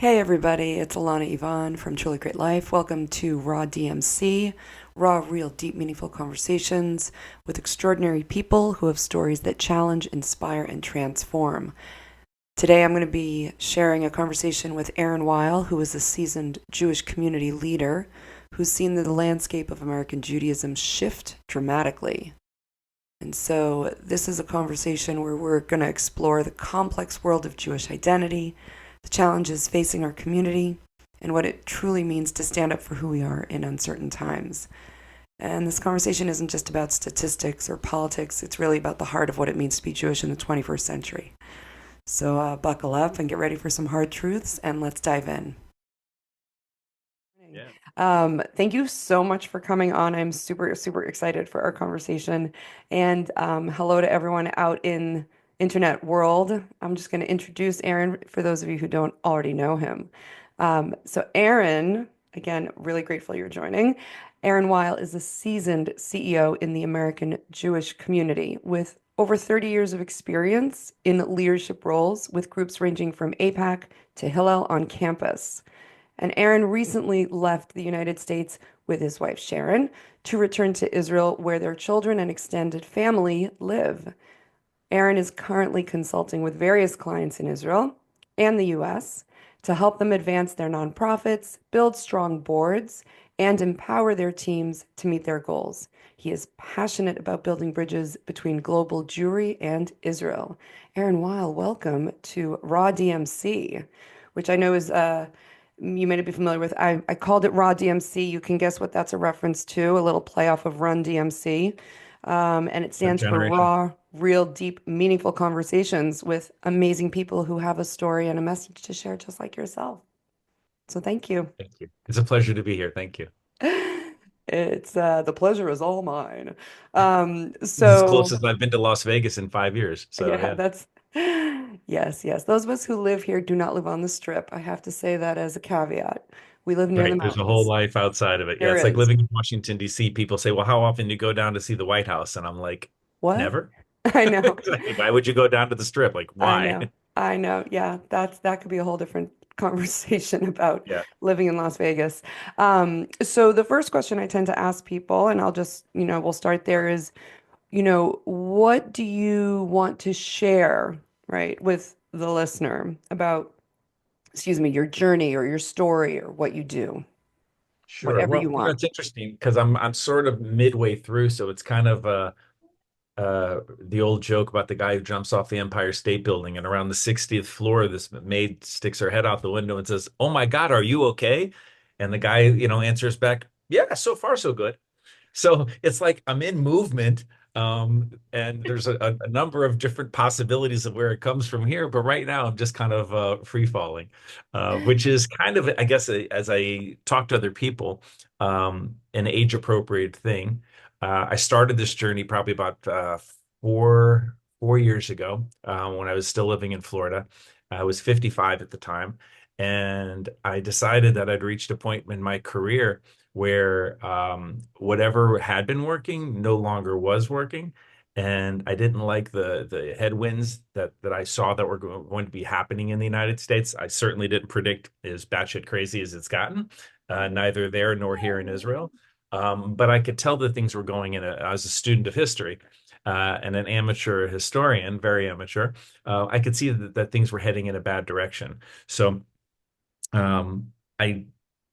Hey everybody, it's Alana Yvonne from Truly Great Life. Welcome to RAW DMC, raw, real, deep, meaningful conversations with extraordinary people who have stories that challenge, inspire, and transform. Today I'm going to be sharing a conversation with Aaron Weil, who is a seasoned Jewish community leader who's seen the landscape of American Judaism shift dramatically. And so, this is a conversation where we're going to explore the complex world of Jewish identity, the challenges facing our community, and what it truly means to stand up for who we are in uncertain times. And this conversation isn't just about statistics or politics, it's really about the heart of what it means to be Jewish in the 21st century. So, buckle up and get ready for some hard truths, and let's dive in. Yeah. Thank you so much for coming on. I'm super, super excited for our conversation. And hello to everyone out in internet world. I'm just going to introduce Aaron for those of you who don't already know him. So Aaron, again, really grateful you're joining. Aaron Weil is a seasoned CEO in the American Jewish community with over 30 years of experience in leadership roles with groups ranging from APAC to Hillel on campus. And Aaron recently left the United States with his wife Sharon to return to Israel, where their children and extended family live. Aaron is currently consulting with various clients in Israel and the US to help them advance their nonprofits, build strong boards, and empower their teams to meet their goals. He is passionate about building bridges between global Jewry and Israel. Aaron Weil, welcome to Raw DMC, which I know is you may not be familiar with. I called it Raw DMC. You can guess what that's a reference to, a little playoff of Run DMC. And it Third stands for generation. Raw, Real, Deep, Meaningful Conversations with amazing people who have a story and a message to share, just like yourself. So thank you. Thank you. It's a pleasure to be here. Thank you. It's the pleasure is all mine. This is as So close as I've been to Las Vegas in 5 years. So yeah, yeah. that's yes, yes. Those of us who live here do not live on the strip. I have to say that as a caveat. We live near the Right. There's a whole mountains. life outside of it. Yeah. There It's like is. living in Washington, D.C. People say, well, how often do you go down to see the White House? And I'm like, What? never. I know. Why would you go down to the strip? Like, I why? know. I know. Yeah, that could be a whole different conversation about Yeah. living in Las Vegas. So the first question I tend to ask people, and I'll just, we'll start there is, what do you want to share, right, with the listener about, excuse me, your journey or your story or what you do, Sure. whatever you Well, want. it's interesting because I'm sort of midway through, so it's kind of the old joke about the guy who jumps off the Empire State Building and around the 60th floor, this maid sticks her head out the window and says, "Oh my God, are you okay?" And the guy, answers back, "Yeah, so far so good." So it's like I'm in movement, and there's a number of different possibilities of where it comes from here. But right now, I'm just kind of free falling, which is kind of, I guess, as I talk to other people, an age appropriate thing. I started this journey probably about four years ago when I was still living in Florida. I was 55 at the time, and I decided that I'd reached a point in my career where whatever had been working no longer was working. And I didn't like the headwinds that I saw that were going to be happening in the United States. I certainly didn't predict as batshit crazy as it's gotten, neither there nor here in Israel. But I could tell that things were going I was a student of history and an amateur historian, very amateur. I could see that things were heading in a bad direction. So um, I,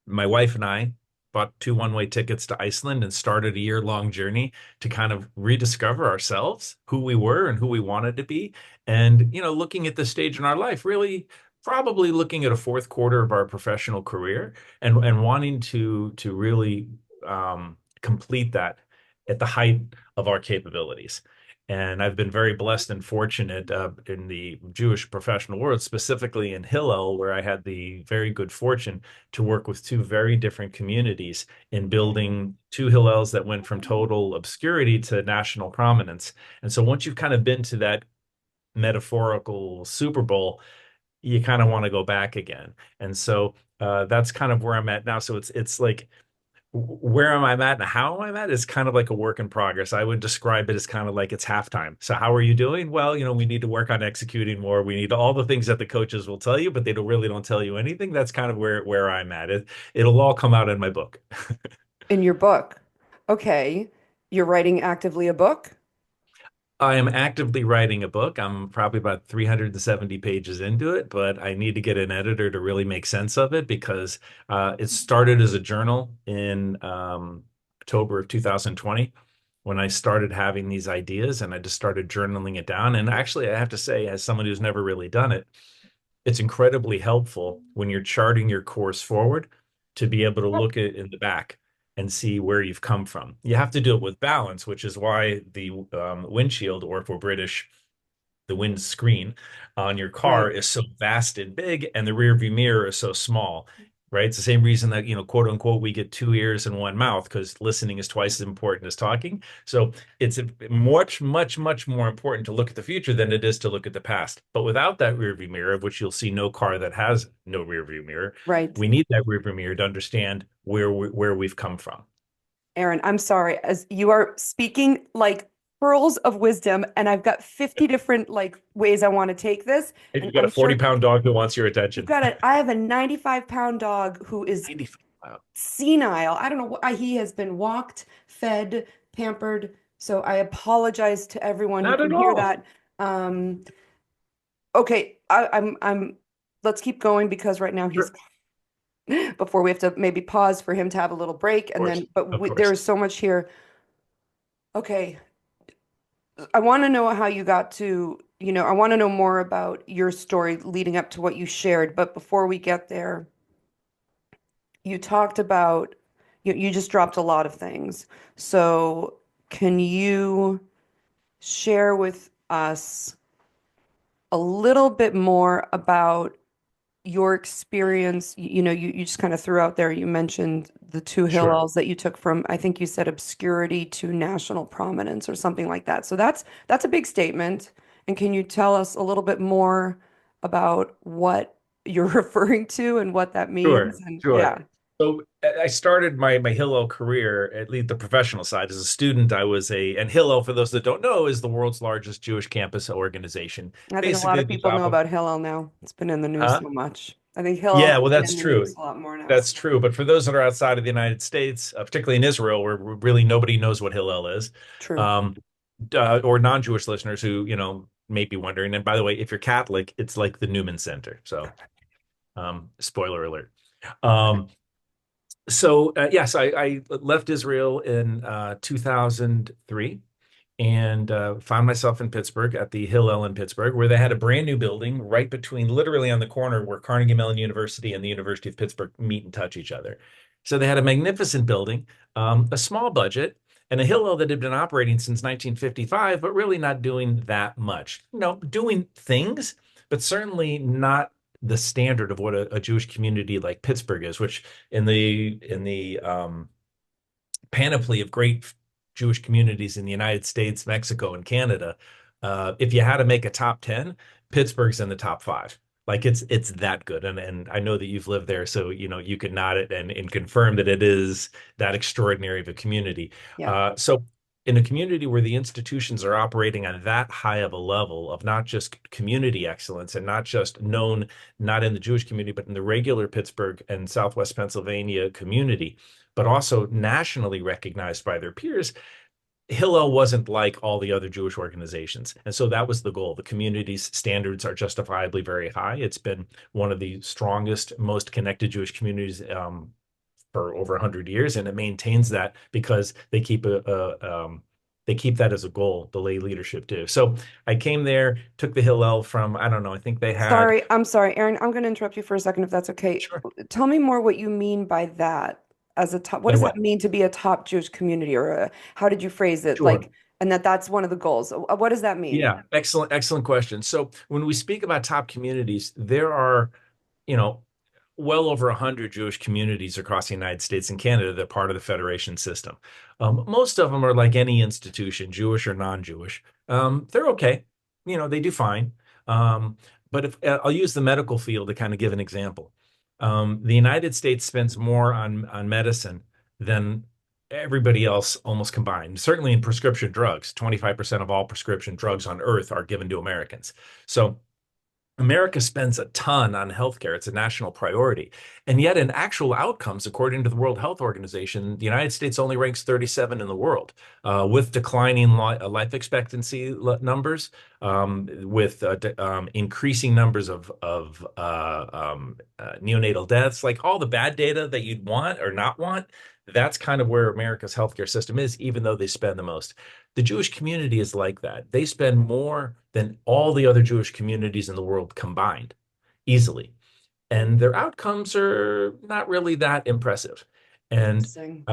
my wife and I bought two one-way tickets to Iceland and started a year-long journey to kind of rediscover ourselves, who we were and who we wanted to be. And, looking at this stage in our life, really probably looking at a fourth quarter of our professional career and wanting to really complete that at the height of our capabilities. And I've been very blessed and fortunate in the Jewish professional world, specifically in Hillel, where I had the very good fortune to work with two very different communities in building two Hillels that went from total obscurity to national prominence. And so once you've kind of been to that metaphorical Super Bowl, you kind of want to go back again. And so that's kind of where I'm at now. So it's like Where am I at and how am I at is kind of like a work in progress. I would describe it as kind of like it's halftime. So how are you doing? Well, we need to work on executing more. We need all the things that the coaches will tell you, but they don't tell you anything. That's kind of where I'm at. It'll all come out in my book. In your book. Okay. You're writing actively a book? I am actively writing a book. I'm probably about 370 pages into it, but I need to get an editor to really make sense of it because it started as a journal in October of 2020 when I started having these ideas and I just started journaling it down. And actually, I have to say, as someone who's never really done it, it's incredibly helpful when you're charting your course forward to be able to look at in the back and see where you've come from. You have to do it with balance, which is why the windshield, or if we're British, the windscreen on your car Right. is so vast and big, and the rear view mirror is so small. Right? It's the same reason that, quote unquote, we get two ears and one mouth because listening is twice as important as talking. So it's much, much, much more important to look at the future than it is to look at the past. But without that rear view mirror, of which you'll see no car that has no rear view mirror, Right. we need that rear view mirror to understand where we've come from. Aaron, I'm sorry, as you are speaking like pearls of wisdom, and I've got 50 different like ways I want to take this, And and you've got a I'm sure 40-pound dog who wants your you've attention. got it. I have a 95-pound dog who is 95. Wow. senile. I don't know what he has been walked, fed, pampered. So I apologize to everyone who Not can at hear all. that. Um, okay, let's keep going because right now he's Sure. before we have to maybe pause for him to have a little break, Of and course. then, but Of there course. is so much here. Okay, I want to know how you got to, I want to know more about your story leading up to what you shared. But before we get there, you talked about, you just dropped a lot of things. So can you share with us a little bit more about your experience? You just kind of threw out there, you mentioned the two Sure. Hillels that you took from, I think you said obscurity to national prominence or something like that. So that's a big statement. And can you tell us a little bit more about what you're referring to and what that means? Sure, And sure. yeah, So I started my Hillel career, at least the professional side. As a student, and Hillel, for those that don't know, is the world's largest Jewish campus organization. I think a lot Basically, of the people know job of, about Hillel now. It's been in the news uh, so much. I think Hillel yeah, has well, been that's in the news true. a lot more now. That's true. But for those that are outside of the United States, particularly in Israel, where really nobody knows what Hillel is, True. um, or non-Jewish listeners who, may be wondering. And by the way, if you're Catholic, it's like the Newman Center. So, spoiler alert. Um, yes, I left Israel in 2003 and found myself in Pittsburgh at the Hillel in Pittsburgh, where they had a brand new building right between, literally on the corner where Carnegie Mellon University and the University of Pittsburgh meet and touch each other. So they had a magnificent building, a small budget, and a Hillel that had been operating since 1955, but really not doing that much. Doing things, but certainly not the standard of what a Jewish community like Pittsburgh is, which in the panoply of great Jewish communities in the United States, Mexico, and Canada, if you had to make a top 10, Pittsburgh's in the top five. Like it's that good. And I know that you've lived there, so you can nod it and confirm that it is that extraordinary of a community. Yeah. So in a community where the institutions are operating on that high of a level of not just community excellence and not just known not in the Jewish community, but in the regular Pittsburgh and Southwest Pennsylvania community, but also nationally recognized by their peers, Hillel wasn't like all the other Jewish organizations. And so that was the goal. The community's standards are justifiably very high. It's been one of the strongest, most connected Jewish communities for over 100 years, and it maintains that because they keep that as a goal. The lay leadership do. So I came there, took the Hillel from, I don't know, I think they had. Sorry, I'm sorry, Aaron. I'm going to interrupt you for a second if that's okay. Sure. Tell me more what you mean by that as a top. What By does that what? mean to be a top Jewish community, or how did you phrase it? Sure. Like, and that's one of the goals. What does that mean? Yeah, excellent, excellent question. So when we speak about top communities, there are, you know, well over 100 Jewish communities across the United States and Canada that are part of the federation system. Most of them are like any institution, Jewish or non-Jewish. They're okay. They do fine. Um, but if I'll use the medical field to kind of give an example. The United States spends more on medicine than everybody else almost combined. Certainly in prescription drugs, 25% of all prescription drugs on earth are given to Americans. So America spends a ton on healthcare. It's a national priority. And yet, in actual outcomes, according to the World Health Organization, the United States only ranks 37 in the world, with declining life expectancy numbers, with increasing numbers of neonatal deaths, like all the bad data that you'd want or not want. That's kind of where America's healthcare system is, even though they spend the most. The Jewish community is like that. They spend more than all the other Jewish communities in the world combined, easily. And their outcomes are not really that impressive. And Interesting.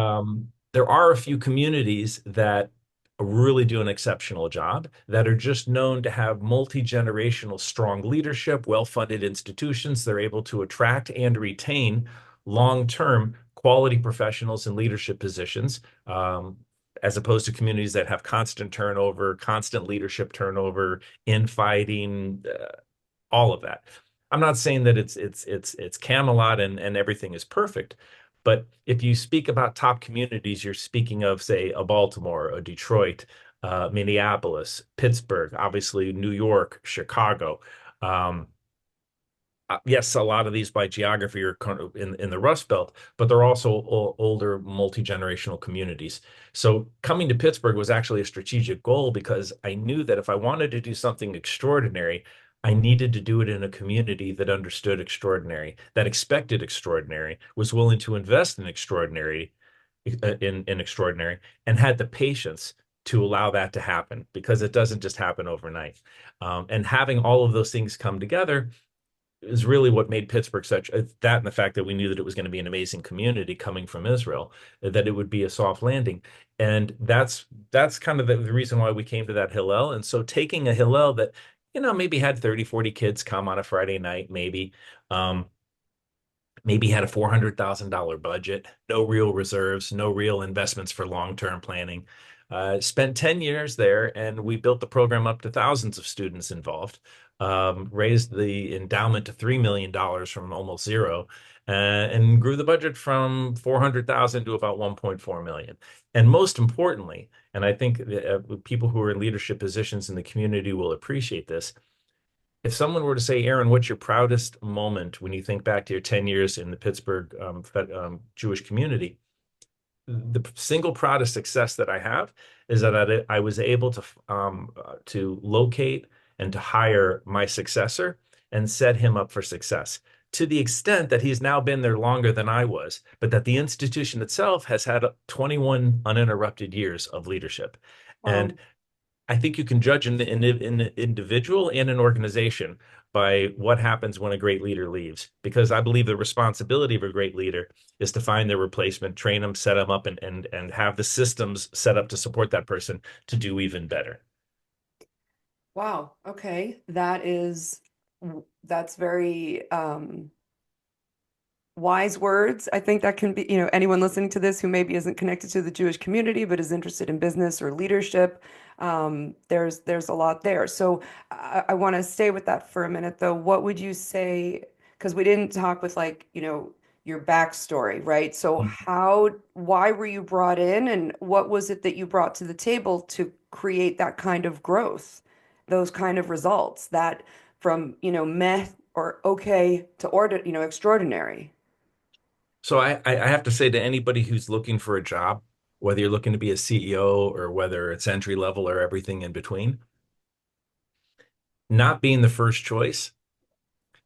there are a few communities that really do an exceptional job, that are just known to have multi-generational strong leadership, well-funded institutions. They're able to attract and retain long-term quality professionals in leadership positions, as opposed to communities that have constant turnover, constant leadership turnover, infighting, all of that. I'm not saying that it's Camelot and everything is perfect, but if you speak about top communities, you're speaking of, say, a Baltimore, a Detroit, Minneapolis, Pittsburgh, obviously New York, Chicago. Um, yes, a lot of these by geography are kind of in the Rust Belt, but they're also older, multi-generational communities. So coming to Pittsburgh was actually a strategic goal, because I knew that if I wanted to do something extraordinary, I needed to do it in a community that understood extraordinary, that expected extraordinary, was willing to invest in extraordinary, in extraordinary, and had the patience to allow that to happen, because it doesn't just happen overnight. And having all of those things come together is really what made Pittsburgh such that, and the fact that we knew that it was going to be an amazing community coming from Israel, that it would be a soft landing. And that's kind of the reason why we came to that Hillel. And so taking a Hillel that, maybe had 30, 40 kids come on a Friday night, um, maybe had a $400,000 budget, no real reserves, no real investments for long-term planning. Spent 10 years there, and we built the program up to thousands of students involved, raised the endowment to $3 million from almost zero, and grew the budget from 400,000 to about 1.4 million. And most importantly, and I think people who are in leadership positions in the community will appreciate this, if someone were to say, Aaron, what's your proudest moment when you think back to your 10 years in the Pittsburgh Jewish community? The single proudest success that I have is that I was able to locate and to hire my successor and set him up for success, to the extent that he's now been there longer than I was, but that the institution itself has had 21 uninterrupted years of leadership. And Wow. I think you can judge an individual and an organization by what happens when a great leader leaves. Because I believe the responsibility of a great leader is to find their replacement, train them, set them up, and have the systems set up to support that person to do even better. Wow. Okay. That's very wise words. I think that can be, anyone listening to this who maybe isn't connected to the Jewish community but is interested in business or leadership. There's a lot there. So I want to stay with that for a minute, though. What would you say? Because we didn't talk with like, your backstory, right? So why were you brought in, and what was it that you brought to the table to create that kind of growth, those kind of results, that from, meh or okay to order, extraordinary? So I have to say to anybody who's looking for a job, whether you're looking to be a CEO or whether it's entry level or everything in between, not being the first choice,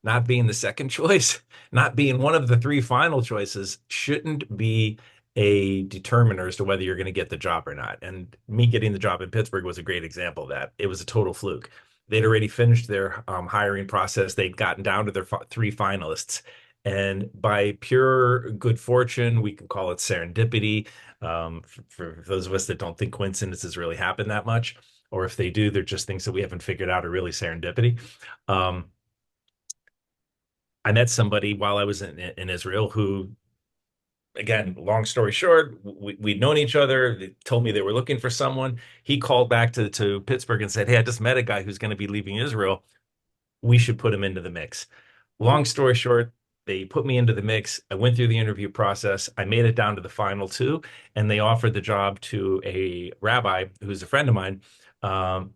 not being the second choice, not being one of the three final choices shouldn't be a determiner as to whether you're going to get the job or not. And me getting the job in Pittsburgh was a great example of that. It was a total fluke. They'd already finished their hiring process. They'd gotten down to their three finalists. And by pure good fortune, we can call it serendipity. For those of us that don't think coincidences really happen that much, or if they do, they're just things that we haven't figured out are really serendipity. Um, I met somebody while I was in Israel who, again, long story short, we'd known each other. They told me they were looking for someone. He called back to Pittsburgh and said, "Hey, I just met a guy who's going to be leaving Israel. We should put him into the mix." Hmm. Long story short, They put me into the mix. I went through the interview process. I made it down to the final two, and they offered the job to a rabbi who's a friend of mine,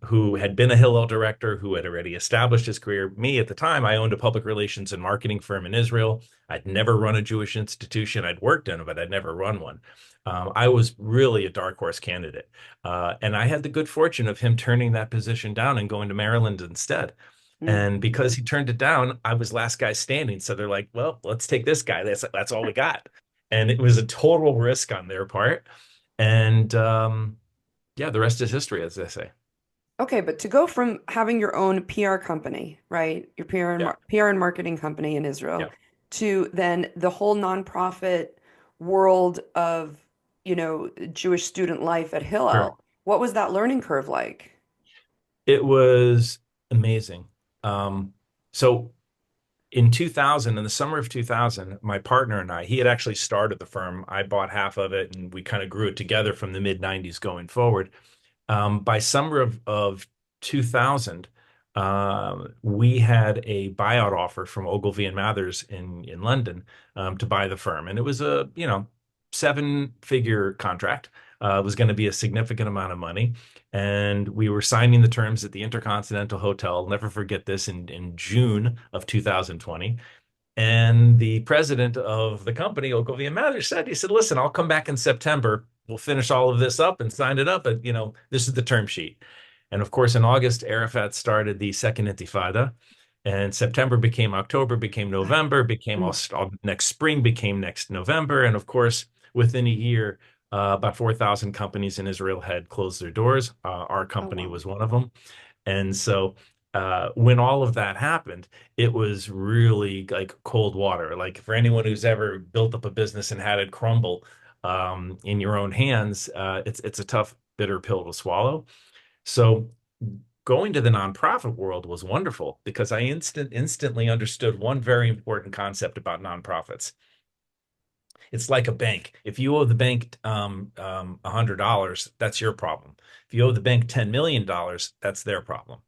who had been a Hillel director, who had already established his career. Me, at the time, I owned a public relations and marketing firm in Israel. I'd never run a Jewish institution. I'd worked in it, but I'd never run one. I was really a dark horse candidate. And I had the good fortune of him turning that position down and going to Maryland instead. Mm. And because he turned it down, I was last guy standing. So they're like, well, let's take this guy. That's all we got. And it was a total risk on their part. And yeah, the rest is history, as they say. Okay, but to go from having your own PR company, right? Your Yeah, PR and marketing company in Israel yeah, to then the whole nonprofit world of, Jewish student life at sure. Hillel. What was that learning curve like? It was amazing. Um, so in 2000, in the summer of 2000, my partner and I, he had actually started the firm. I bought half of it and we kind of grew it together from the mid 90s going forward. By summer of 2000, we had a buyout offer from Ogilvy and Mathers in London, to buy the firm, and it was a seven-figure contract. It was going to be a significant amount of money, and we were signing the terms at the Intercontinental Hotel. I'll never forget this in June of 2020. And the president of the company, Ogilvy and Mathers, he said, listen, I'll come back in September. We'll finish all of this up and sign it up. But, this is the term sheet. And of course, in August, Arafat started the second Intifada. And September became October, became November, became Mm. all next spring, became next November. And of course, within a year, about 4,000 companies in Israel had closed their doors. Our Oh, company wow. was one of them. And so when all of that happened, it was really like cold water. Like for anyone who's ever built up a business and had it crumble in your own hands, it's a tough, bitter pill to swallow. So going to the nonprofit world was wonderful because I instantly understood one very important concept about nonprofits. It's like a bank. If you owe the bank $100, that's your problem. If you owe the bank $10 million, that's their problem,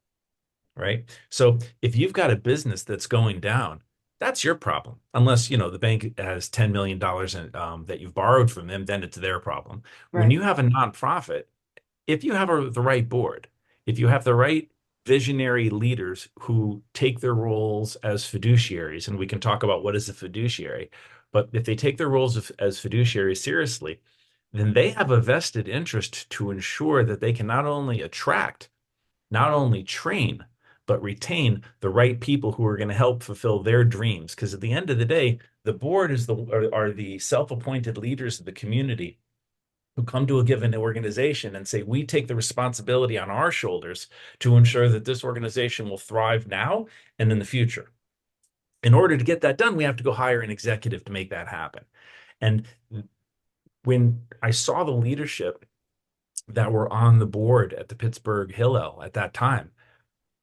right? So if you've got a business that's going down, that's your problem. Unless, the bank has $10 million that you've borrowed from them, then it's their problem. When Right. you have a nonprofit, if you have the right board, if you have the right visionary leaders who take their roles as fiduciaries, and we can talk about what is a fiduciary, but if they take their roles as fiduciaries seriously, then they have a vested interest to ensure that they can not only attract, not only train, but retain the right people who are going to help fulfill their dreams. Because at the end of the day, the board are the self-appointed leaders of the community who come to a given organization and say, we take the responsibility on our shoulders to ensure that this organization will thrive now and in the future. In order to get that done, we have to go hire an executive to make that happen. And when I saw the leadership that were on the board at the Pittsburgh Hillel at that time,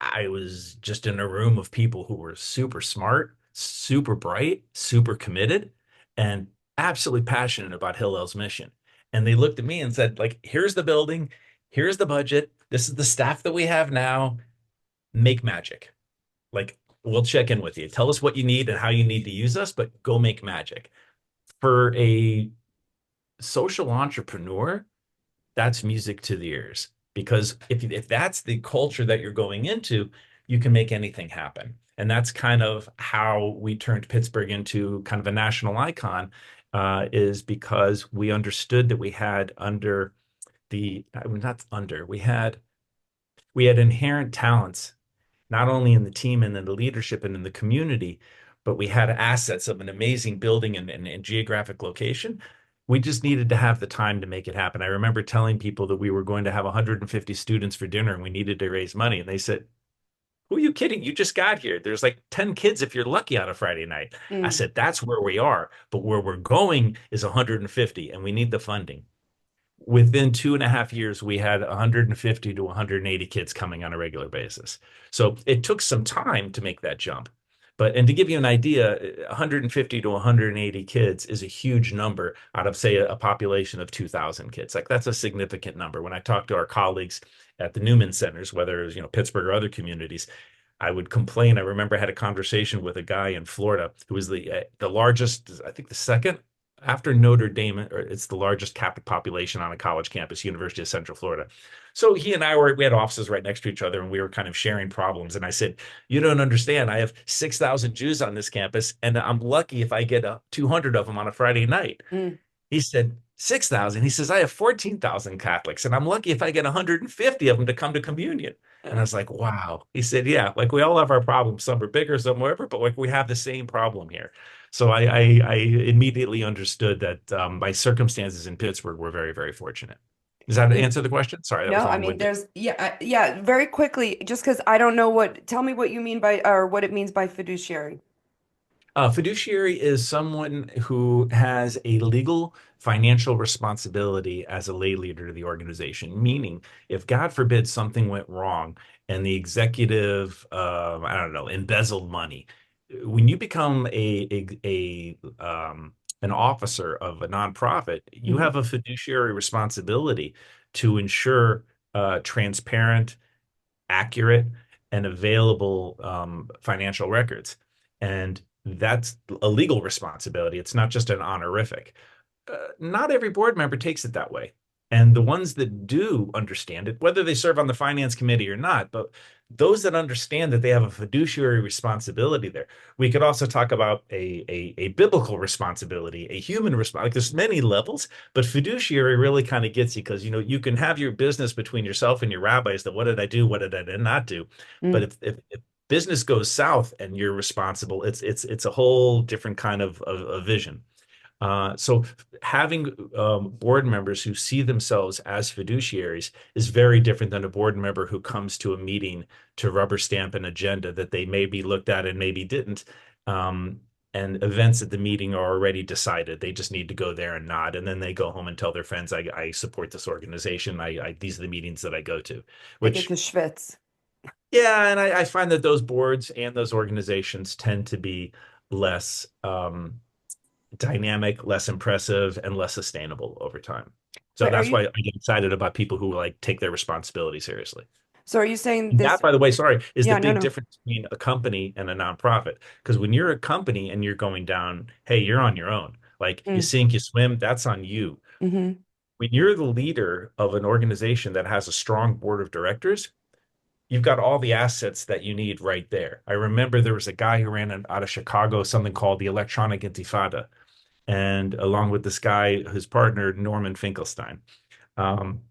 I was just in a room of people who were super smart, super bright, super committed, and absolutely passionate about Hillel's mission. And they looked at me and said, like, here's the building, here's the budget, this is the staff that we have now. Make magic. Like, we'll check in with you. Tell us what you need and how you need to use us, but go make magic. For a social entrepreneur, that's music to the ears. Because if that's the culture that you're going into, you can make anything happen. And that's kind of how we turned Pittsburgh into kind of a national icon, is because we understood that we had under the, not under, we had inherent talents, not only in the team and in the leadership and in the community, but we had assets of an amazing building and geographic location. We just needed to have the time to make it happen. I remember telling people that we were going to have 150 students for dinner and we needed to raise money. And they said, who are you kidding? You just got here. There's like 10 kids if you're lucky on a Friday night. I Mm. said, that's where we are. But where we're going is 150 and we need the funding. Within 2.5 years, we had 150 to 180 kids coming on a regular basis. So it took some time to make that jump. And to give you an idea, 150 to 180 kids is a huge number out of, say, a population of 2,000 kids. Like that's a significant number. When I talk to our colleagues at the Newman centers, whether it's, Pittsburgh or other communities, I would complain. I remember I had a conversation with a guy in Florida who was the largest, I think the second after Notre Dame, or it's the largest Catholic population on a college campus, University of Central Florida. So he and we had offices right next to each other, and we were kind of sharing problems. And I said, "You don't understand. I have 6,000 Jews on this campus, and I'm lucky if I get 200 of them on a Friday night." Mm. He said, 6,000. He says, I have 14,000 Catholics, and I'm lucky if I get 150 of them to come to communion. And I was like, wow. He said, yeah, like we all have our problems. Some are bigger, some whatever, but like we have the same problem here. So I immediately understood that my circumstances in Pittsburgh were very, very fortunate. Does that answer the question? Sorry, that was No, I mean, long-winded. yeah, very quickly, just because I don't know tell me what you mean by, or what it means by fiduciary. Fiduciary is someone who has a legal financial responsibility as a lay leader to the organization. Meaning, if God forbid something went wrong and the executive, I don't know, embezzled money, when you become an officer of a nonprofit, you Hmm. have a fiduciary responsibility to ensure transparent, accurate, and available financial records. And that's a legal responsibility. It's not just an honorific. Not every board member takes it that way. And the ones that do understand it, whether they serve on the finance committee or not, but those that understand that they have a fiduciary responsibility there. We could also talk about a biblical responsibility, a human responsibility. Like there's many levels, but fiduciary really kind of gets you because you can have your business between yourself and your rabbis that what did I do, what did I not do. But Mm. if business goes south and you're responsible, it's a whole different kind of vision. So having board members who see themselves as fiduciaries is very different than a board member who comes to a meeting to rubber stamp an agenda that they maybe looked at and maybe didn't. Um, and events at the meeting are already decided. They just need to go there and nod, and then they go home and tell their friends, "I support this organization. These are the meetings that I go to." They get to Which, schwitz. yeah, and I find that those boards and those organizations tend to be less dynamic, less impressive, and less sustainable over time. So But that's why I get excited about people who like take their responsibility seriously. so are you saying And that, this? by the way, sorry, is the Yeah, no, big no. difference between a company and a nonprofit. Because when you're a company and you're going down, hey, you're on your own. Like you Mm. sink, you swim, that's on you. Hmm. When you're the leader of an organization that has a strong board of directors, you've got all the assets that you need right there. I remember there was a guy who ran out of Chicago, something called the Electronic Intifada, and along with this guy, his partner, Norman Finkelstein. Um,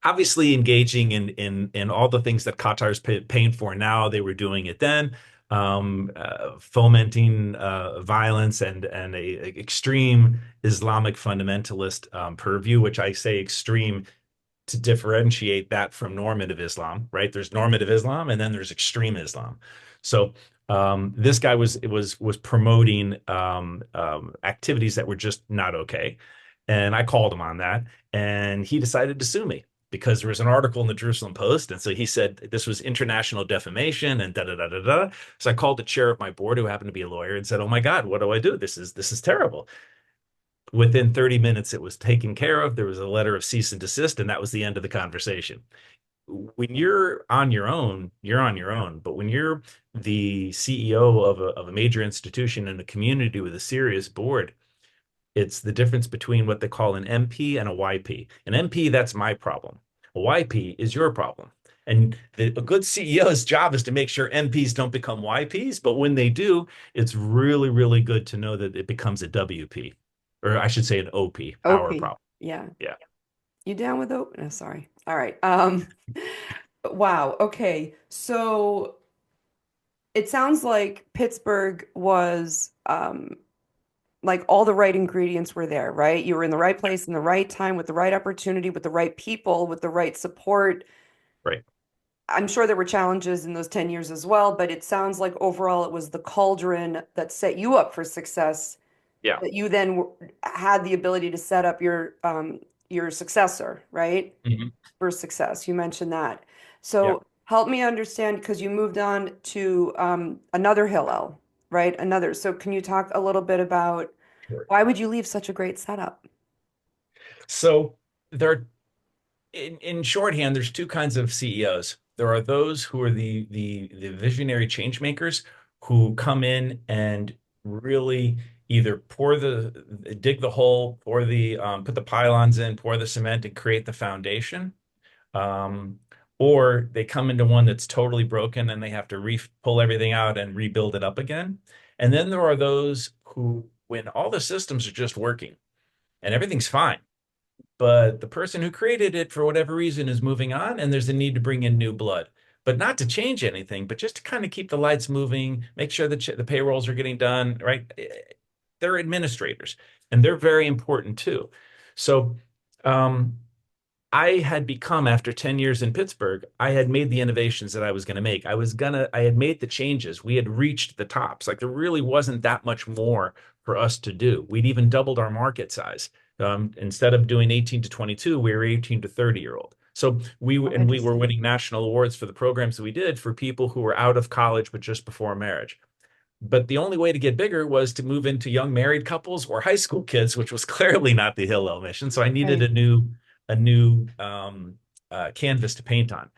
Obviously engaging in all the things that Qatar's paying for now. They were doing it then, fomenting violence and a extreme Islamic fundamentalist purview, which I say extreme to differentiate that from normative Islam, right? There's normative Islam and then there's extreme Islam. So this guy was promoting activities that were just not okay. And I called him on that, and he decided to sue me because there was an article in the Jerusalem Post, and so he said this was international defamation and da da da da da. So I called the chair of my board, who happened to be a lawyer, and said, "Oh my God, what do I do? This is terrible." Within 30 minutes, it was taken care of. There was a letter of cease and desist, and that was the end of the conversation. When you're on your own, you're on your own. But when you're the CEO of a major institution in a community with a serious board, it's the difference between what they call an MP and a YP. An MP, that's my problem. A YP is your problem. And a good CEO's job is to make sure MPs don't become YPs. But when they do, it's really, really good to know that it becomes a WP, or I should say an OP, our OP. problem. Yeah. Yeah. You down with OP? No, sorry. All right. Wow. Okay. So it sounds like Pittsburgh was like all the right ingredients were there, right? You were in the right place in the right time with the right opportunity, with the right people, with the right support. Right. I'm sure there were challenges in those 10 years as well, but it sounds like overall it was the cauldron that set you up for success, Yeah. that you then had the ability to set up your successor, right? Mhm. For success. You mentioned that. Yeah. So help me understand because you moved on to another Hillel, right? Another. So can you talk a little bit about Sure. why would you leave such a great setup? So there, in shorthand, there's two kinds of CEOs. there are those who are the visionary change makers who come in and really either dig the hole, put the pylons in, pour the cement, and create the foundation. Um, or they come into one that's totally broken and they have to pull everything out and rebuild it up again. And then there are those who, when all the systems are just working and everything's fine, but the person who created it for whatever reason is moving on and there's a need to bring in new blood, but not to change anything, but just to kind of keep the lights moving, make sure that the payrolls are getting done, right? They're administrators and they're very important too. So um, I had become, after 10 years in Pittsburgh, I had made the innovations that I was going to make. I had made the changes. We had reached the tops. Like there really wasn't that much more for us to do. We'd even doubled our market size. Instead of doing 18 to 22, we were 18 to 30-year-old. So Oh, we were interesting. winning national awards for the programs that we did for people who were out of college but just before marriage. But the only way to get bigger was to move into young married couples or high school kids, which was clearly not the Hillel mission. So I needed Right. a new canvas to paint on.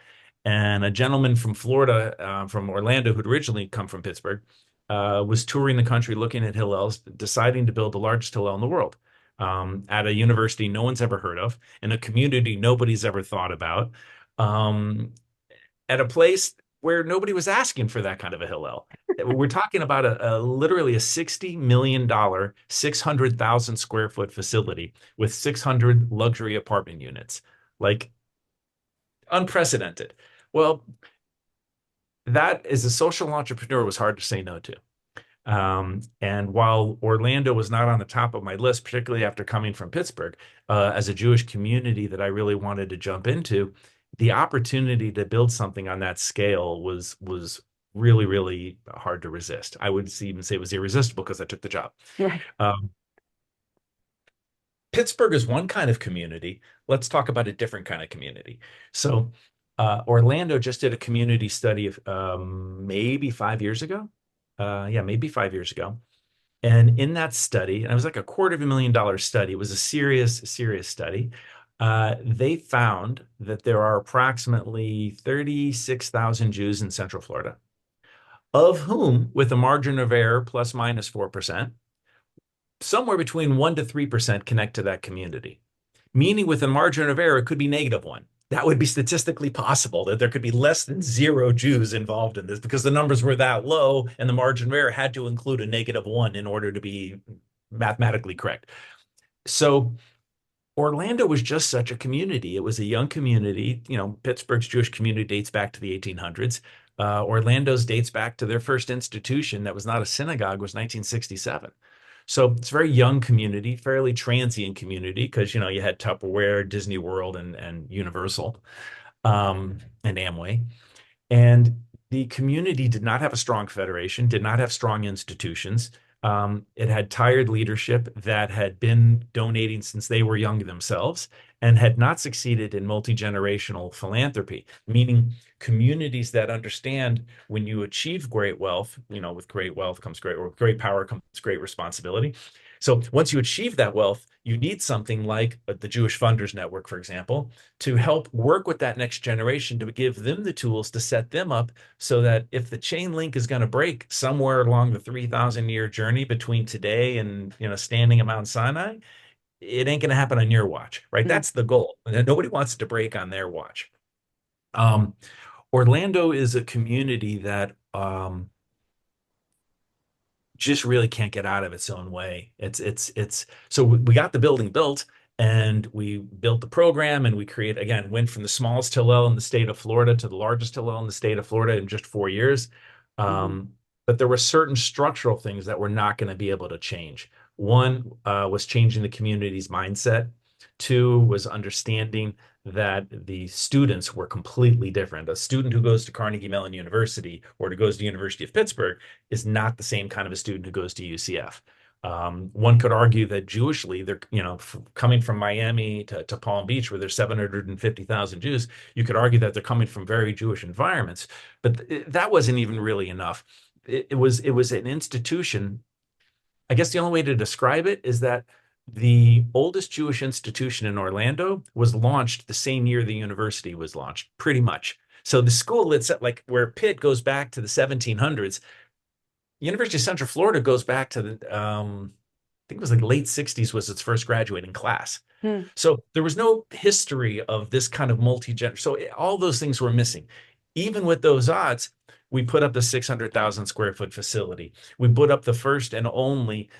And a gentleman from Florida, from Orlando, who'd originally come from Pittsburgh, was touring the country looking at Hillels, deciding to build the largest Hillel in the world, at a university no one's ever heard of, in a community nobody's ever thought about, um, at a place where nobody was asking for that kind of a Hillel. We're talking about literally a $60 million, 600,000 square foot facility with 600 luxury apartment units. Like unprecedented. Well, that as a social entrepreneur was hard to say no to. And while Orlando was not on the top of my list, particularly after coming from Pittsburgh, as a Jewish community that I really wanted to jump into, the opportunity to build something on that scale was really, really hard to resist. I would even say it was irresistible because I took the job. Right. Um, Pittsburgh is one kind of community. Let's talk about a different kind of community. So, Orlando just did a community study of maybe 5 years ago. Yeah, maybe 5 years ago. And in that study, and it was like a $250,000 study, it was a serious study. They found that there are approximately 36,000 Jews in Central Florida, of whom, with a margin of error plus minus 4%, somewhere between 1 to 3% connect to that community. Meaning with a margin of error, it could be -1. That would be statistically possible that there could be less than zero Jews involved in this because the numbers were that low and the margin of error had to include a -1 in order to be mathematically correct. So Orlando was just such a community. It was a young community. You know, Pittsburgh's Jewish community dates back to the 1800s. Orlando's dates back to their first institution that was not a synagogue was 1967. So it's a very young community, fairly transient community because, you know, you had Tupperware, Disney World, and Universal, and Amway. And the community did not have a strong federation, did not have strong institutions. It had tired leadership that had been donating since they were young themselves and had not succeeded in multi-generational philanthropy, meaning communities that understand when you achieve great wealth, you know, with great wealth comes with great power comes great responsibility. So once you achieve that wealth, you need something like the Jewish Funders Network, for example, to help work with that next generation to give them the tools to set them up so that if the chain link is going to break somewhere along the 3,000-year journey between today and, you know, standing at Mount Sinai, it ain't going to happen on your watch, right? Mm. That's the goal. And nobody wants it to break on their watch. Um, Orlando is a community that just really can't get out of its own way. It's so we got the building built and we built the program and we went from the smallest Hillel in the state of Florida to the largest Hillel in the state of Florida in just 4 years. Hmm. But there were certain structural things that we're not going to be able to change. One was changing the community's mindset. Two was understanding that the students were completely different. A student who goes to Carnegie Mellon University or who goes to the University of Pittsburgh is not the same kind of a student who goes to UCF. One could argue that Jewishly, they're, you know, coming from Miami to Palm Beach, where there's 750,000 Jews, you could argue that they're coming from very Jewish environments, but that wasn't even really enough. It was an institution. I guess the only way to describe it is that the oldest Jewish institution in Orlando was launched the same year the university was launched, pretty much. So the school that's like where Pitt goes back to the 1700s, University of Central Florida goes back to the I think it was like late 60s was its first graduating class. Hmm. So there was no history of this kind of multi-gender. So all those things were missing. Even with those odds, we put up the 600,000 square foot facility. We put up the first and only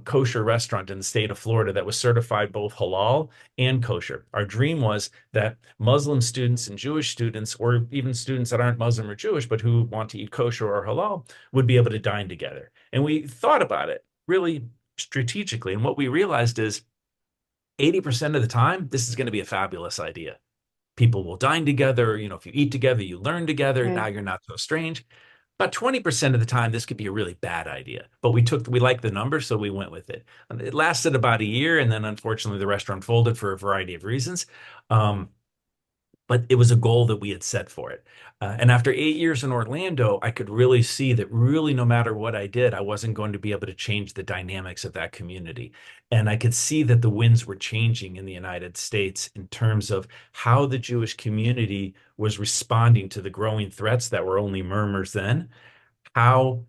kosher restaurant in the state of Florida that was certified both halal and kosher. Our dream was that Muslim students and Jewish students, or even students that aren't Muslim or Jewish, but who want to eat kosher or halal, would be able to dine together. And we thought about it really strategically. And what we realized is 80% of the time, this is going to be a fabulous idea. People will dine together. If you eat together, you learn together. Now Right. you're not so strange. About 20% of the time, this could be a really bad idea. But we liked the number, so we went with it. And it lasted about a year, and then unfortunately, the restaurant folded for a variety of reasons. Um, but it was a goal that we had set for it. And after 8 years in Orlando, I could really see that really no matter what I did, I wasn't going to be able to change the dynamics of that community. And I could see that the winds were changing in the United States in terms of how the Jewish community was responding to the growing threats that were only murmurs then, how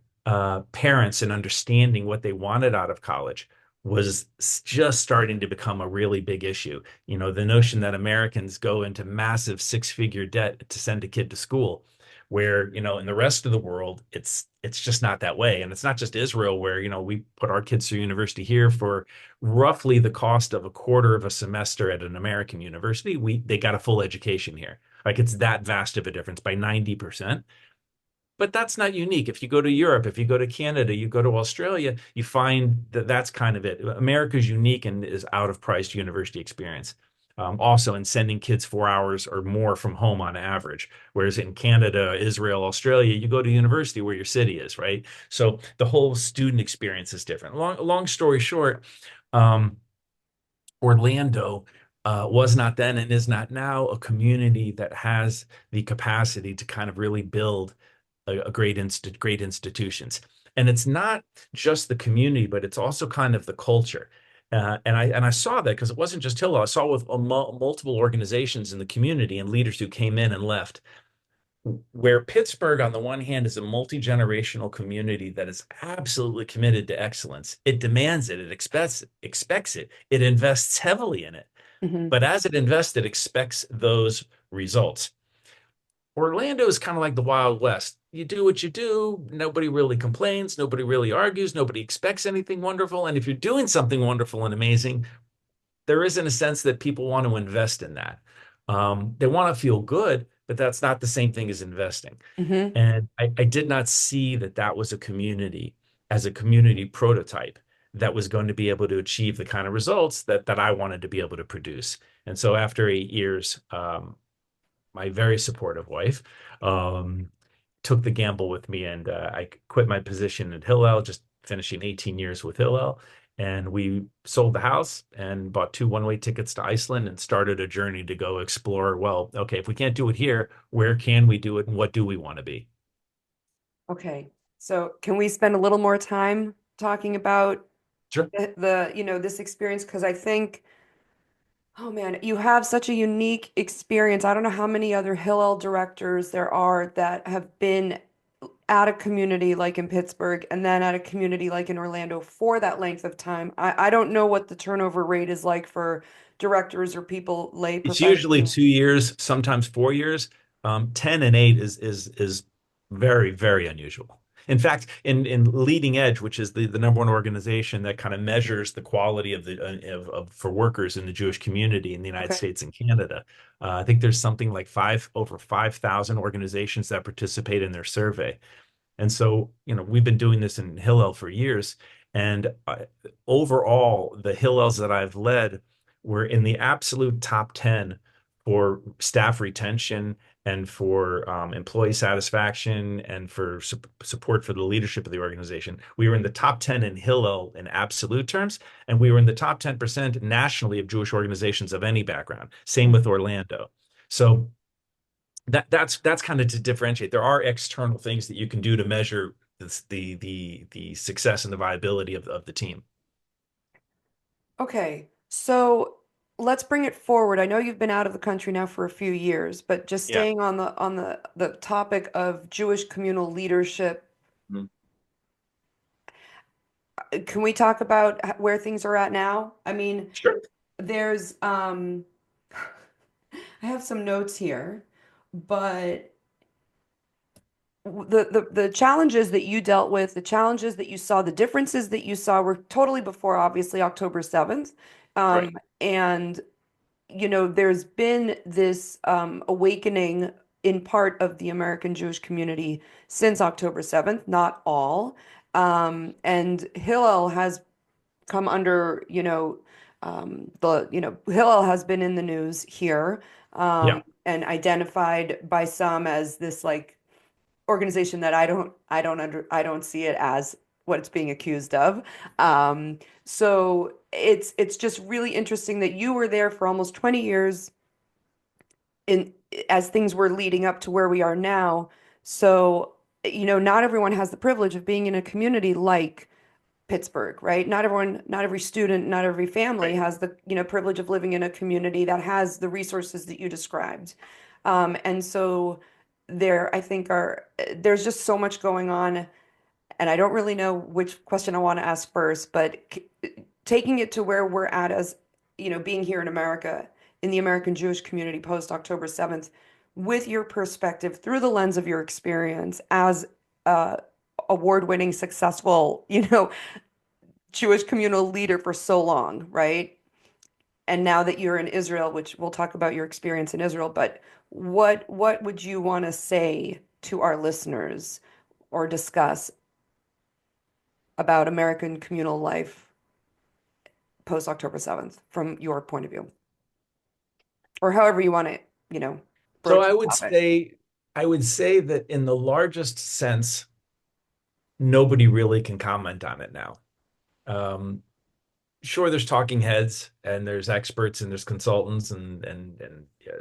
parents and understanding what they wanted out of college was just starting to become a really big issue. The notion that Americans go into massive six-figure debt to send a kid to school, where, in the rest of the world, it's just not that way. And it's not just Israel where, we put our kids through university here for roughly the cost of a quarter of a semester at an American university. They got a full education here. Like it's that vast of a difference by 90%. But that's not unique. If you go to Europe, if you go to Canada, you go to Australia, you find that that's kind of it. America's unique and is out of priced university experience. Also, in sending kids 4 hours or more from home on average. Whereas in Canada, Israel, Australia, you go to university where your city is, right? So the whole student experience is different. Long story short, um, Orlando was not then and is not now a community that has the capacity to kind of really build a great institutions. And it's not just the community, but it's also kind of the culture. And I saw that because it wasn't just Hillel. I saw with multiple organizations in the community and leaders who came in and left. Where Pittsburgh, on the one hand, is a multi-generational community that is absolutely committed to excellence. It demands it, it expects it, it invests heavily in it. Hmm. But as it invests, it expects those results. Orlando is kind of like the Wild West. You do what you do, nobody really complains, nobody really argues, nobody expects anything wonderful. And if you're doing something wonderful and amazing, there isn't a sense that people want to invest in that. They want to feel good, but that's not the same thing as investing. Hmm. And I did not see that that was a community as a community prototype that was going to be able to achieve the kind of results that I wanted to be able to produce. And so after 8 years, my very supportive wife um, took the gamble with me, and I quit my position at Hillel, just finishing 18 years with Hillel. And we sold the house and bought two one-way tickets to Iceland and started a journey to go explore. Well, okay, if we can't do it here, where can we do it and what do we want to be? Okay. So can we spend a little more time talking about Sure. this experience? Because I think, oh man, you have such a unique experience. I don't know how many other Hillel directors there are that have been at a community like in Pittsburgh and then at a community like in Orlando for that length of time. I don't know what the turnover rate is like for directors or people, lay It's usually professionals. 2 years, sometimes 4 years. 10 and 8 is very, very unusual. In fact, in Leading Edge, which is the number one organization that kind of measures the quality of for workers in the Jewish community in the United Okay. States and Canada, I think there's something like over 5,000 organizations that participate in their survey. And so, we've been doing this in Hillel for years. And overall, the Hillels that I've led were in the absolute top 10 for staff retention and for employee satisfaction and for support for the leadership of the organization. We were in the top 10 in Hillel in absolute terms, and we were in the top 10% nationally of Jewish organizations of any background. Same with Orlando. So that's kind of to differentiate. There are external things that you can do to measure the success and the viability of the team. Okay. So let's bring it forward. I know you've been out of the country now for a few years, but just Yeah. staying on the topic of Jewish communal leadership, Mm. can we talk about where things are at now? I mean, Sure. there's I have some notes here, but the challenges that you dealt with, the challenges that you saw, the differences that you saw were totally before obviously October 7th. Right. And there's been this awakening in part of the American Jewish community since October 7th, not all. And Hillel has come under, Hillel has been in the news here, Yeah. and identified by some as this like organization that I don't see it as what it's being accused of. So it's just really interesting that you were there for almost 20 years in as things were leading up to where we are now. So, not everyone has the privilege of being in a community like Pittsburgh, right? Not everyone, not every student, not every family Right. has the, privilege of living in a community that has the resources that you described. And so there, I think there's just so much going on, and I don't really know which question I want to ask first, but taking it to where we're at as, being here in America, in the American Jewish community post October 7th, with your perspective through the lens of your experience as a award-winning, successful, Jewish communal leader for so long, right? And now that you're in Israel, which we'll talk about your experience in Israel, but what would you want to say to our listeners or discuss about American communal life post October 7th from your point of view, or however you want to, you know, So broach the topic? I would say that in the largest sense, nobody really can comment on it now. Um, sure, there's talking heads and there's experts and there's consultants and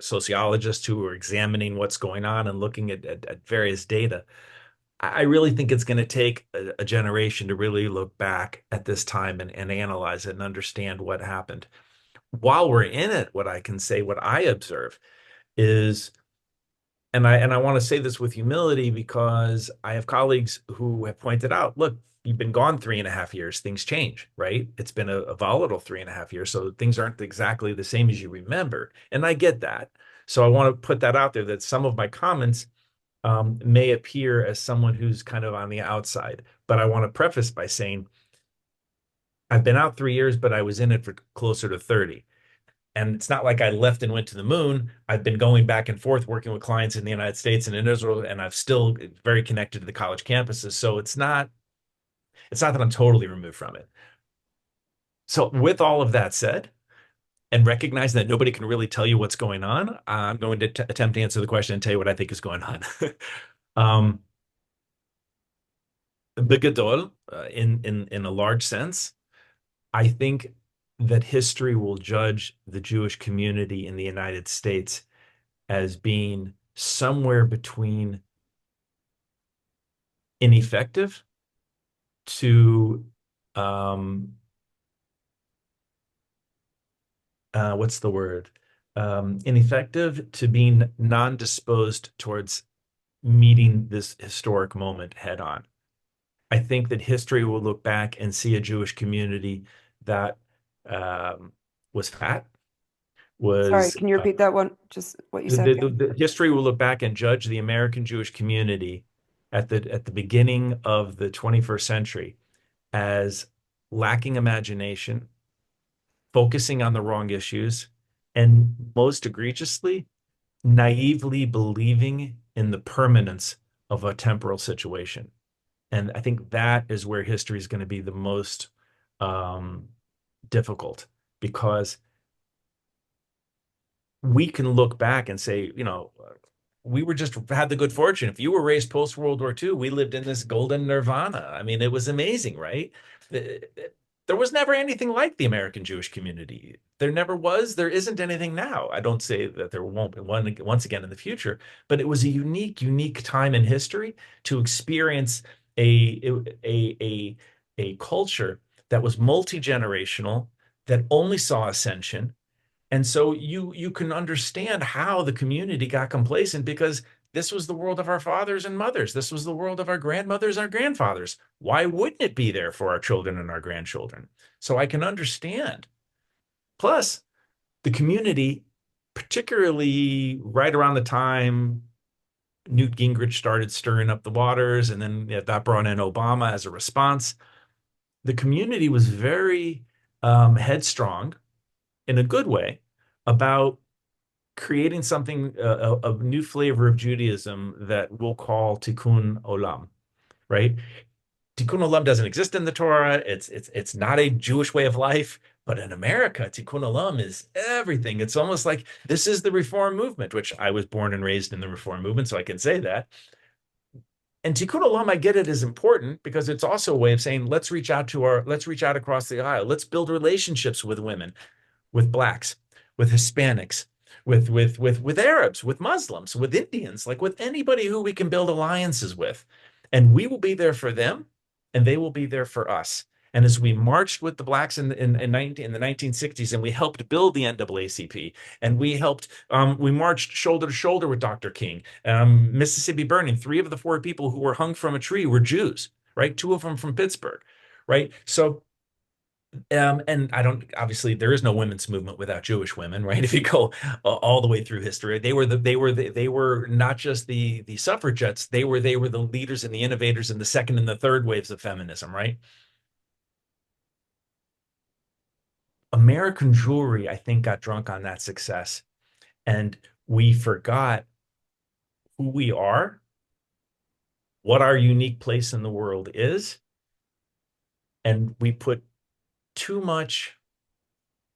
sociologists who are examining what's going on and looking at various data. I really think it's going to take a generation to really look back at this time and analyze it and understand what happened. While we're in it, what I can say, what I observe is, and I want to say this with humility because I have colleagues who have pointed out, look, you've been gone 3.5 years, things change, right? It's been a volatile 3.5 years, so things aren't exactly the same as you remember. And I get that. So I want to put that out there that some of my comments may appear as someone who's kind of on the outside. But I want to preface by saying I've been out 3 years, but I was in it for closer to 30. And it's not like I left and went to the moon. I've been going back and forth working with clients in the United States and in Israel, and I've still very connected to the college campuses. So it's not that I'm totally removed from it. So with all of that said, and recognize that nobody can really tell you what's going on, I'm going to attempt to answer the question and tell you what I think is going on. um, Bigadol, in a large sense, I think that history will judge the Jewish community in the United States as being somewhere between ineffective to um, what's the word? Ineffective to being non-disposed towards meeting this historic moment head on. I think that history will look back and see a Jewish community that um, was fat, Sorry, was can you repeat that one? Just what you the, said the, again. the history will look back and judge the American Jewish community at the beginning of the 21st century as lacking imagination, focusing on the wrong issues, and most egregiously, naively believing in the permanence of a temporal situation. And I think that is where history is going to be the most um, difficult because we can look back and say, we were just had the good fortune. If you were raised post World War II, we lived in this golden nirvana. I mean, it was amazing, right? There was never anything like the American Jewish community. There never was. There isn't anything now. I don't say that there won't be one once again in the future, but it was a unique time in history to experience a a a a culture that was multi-generational, that only saw ascension, And so you can understand how the community got complacent because this was the world of our fathers and mothers. This was the world of our grandmothers, our grandfathers. Why wouldn't it be there for our children and our grandchildren? So I can understand. Plus, the community, particularly right around the time Newt Gingrich started stirring up the waters, and then that brought in Obama as a response, the community was very headstrong in a good way about creating something, a new flavor of Judaism that we'll call Tikkun Olam, right? Tikkun Olam doesn't exist in the Torah. It's not a Jewish way of life, but in America, Tikkun Olam is everything. It's almost like this is the Reform movement, which I was born and raised in the Reform movement, so I can say that. And Tikkun Olam, I get it, is important because it's also a way of saying let's reach out across the aisle. Let's build relationships with women, with blacks, with Hispanics, with Arabs, with Muslims, with Indians, like with anybody who we can build alliances with. And we will be there for them, and they will be there for us. And as we marched with the blacks in the 1960s, and we helped build the NAACP, and we marched shoulder to shoulder with Dr. King, Mississippi Burning. Three of the four people who were hung from a tree were Jews, right? Two of them from Pittsburgh, right? So and I don't, obviously there is no women's movement without Jewish women, right? If you go all the way through history, they were not just the suffragettes, they were the leaders and the innovators in the second and the third waves of feminism, right? American Jewry, I think, got drunk on that success, and we forgot who we are, what our unique place in the world is, and we put too much,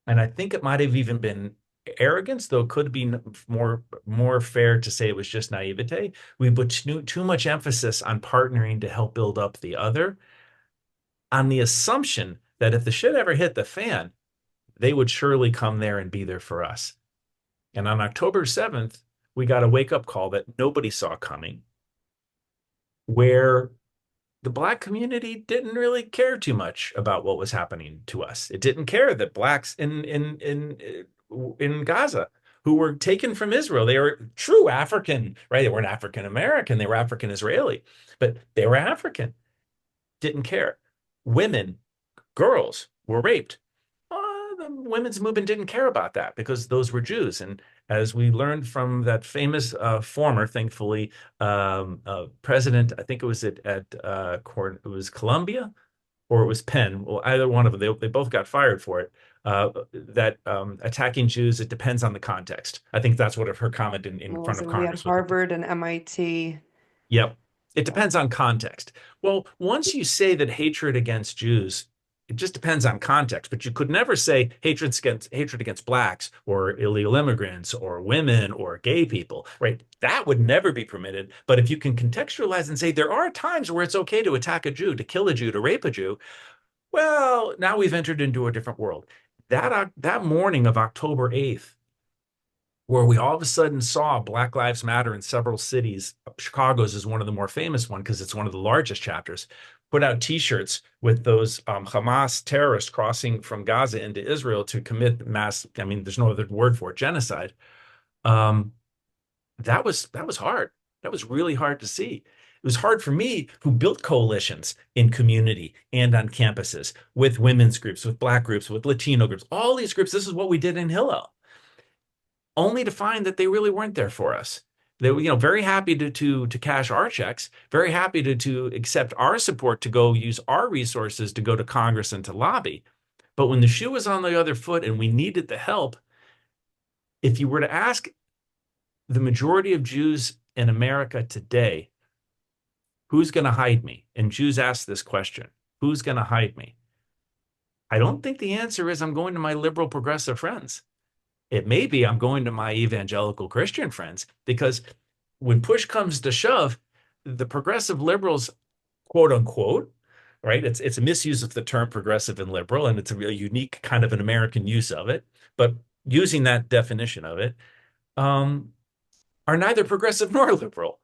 and I think it might have even been arrogance, though it could be more fair to say it was just naivete. We put too much emphasis on partnering to help build up the other, on the assumption that if the shit ever hit the fan, they would surely come there and be there for us. And on October 7th, we got a wake-up call that nobody saw coming, where the black community didn't really care too much about what was happening to us. It didn't care that blacks in Gaza who were taken from Israel, they were true African, right? They weren't African American, they were African Israeli, but they were African. Didn't care. Women, girls were raped. The women's movement didn't care about that because those were Jews. And as we learned from that famous former, thankfully, president, I think it was it was Columbia or it was Penn. Well, either one of them, they both got fired for it. That attacking Jews, it depends on the context. I think that's what her comment in What front was of it? We had Congress was. Harvard and MIT. Yep. It Yeah. depends on context. Well, once you say that hatred against Jews, it just depends on context, but you could never say hatred against blacks or illegal immigrants or women or gay people, right? That would never be permitted. But if you can contextualize and say there are times where it's okay to attack a Jew, to kill a Jew, to rape a Jew, well, now we've entered into a different world. That morning of October 8th, where we all of a sudden saw Black Lives Matter in several cities. Chicago's is one of the more famous ones because it's one of the largest chapters. Put out T-shirts with those Hamas terrorists crossing from Gaza into Israel to commit mass. I mean, there's no other word for it, genocide. Um, that was hard. That was really hard to see. It was hard for me, who built coalitions in community and on campuses with women's groups, with Black groups, with Latino groups, all these groups. This is what we did in Hillel, only to find that they really weren't there for us. They were, very happy to cash our checks, very happy to accept our support to go use our resources to go to Congress and to lobby. But when the shoe was on the other foot and we needed the help, if you were to ask the majority of Jews in America today, who's going to hide me? And Jews ask this question, who's going to hide me? I don't think the answer is I'm going to my liberal progressive friends. It may be I'm going to my evangelical Christian friends, because when push comes to shove, the progressive liberals, quote unquote, right? It's a misuse of the term progressive and liberal, and it's a really unique kind of an American use of it. But using that definition of it, are neither progressive nor liberal.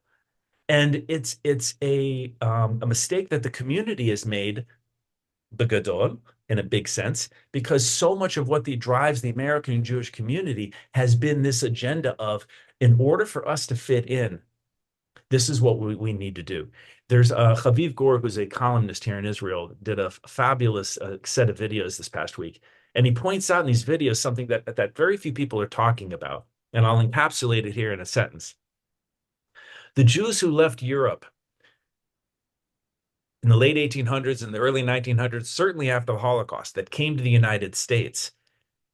And it's a mistake that the community has made the Gadol in a big sense, because so much of what drives the American Jewish community has been this agenda of, in order for us to fit in, this is what we need to do. There's Chaviv Gur, who's a columnist here in Israel, did a fabulous set of videos this past week. And he points out in these videos something that very few people are talking about. And I'll encapsulate it here in a sentence. The Jews who left Europe in the late 1800s and the early 1900s, certainly after the Holocaust, that came to the United States,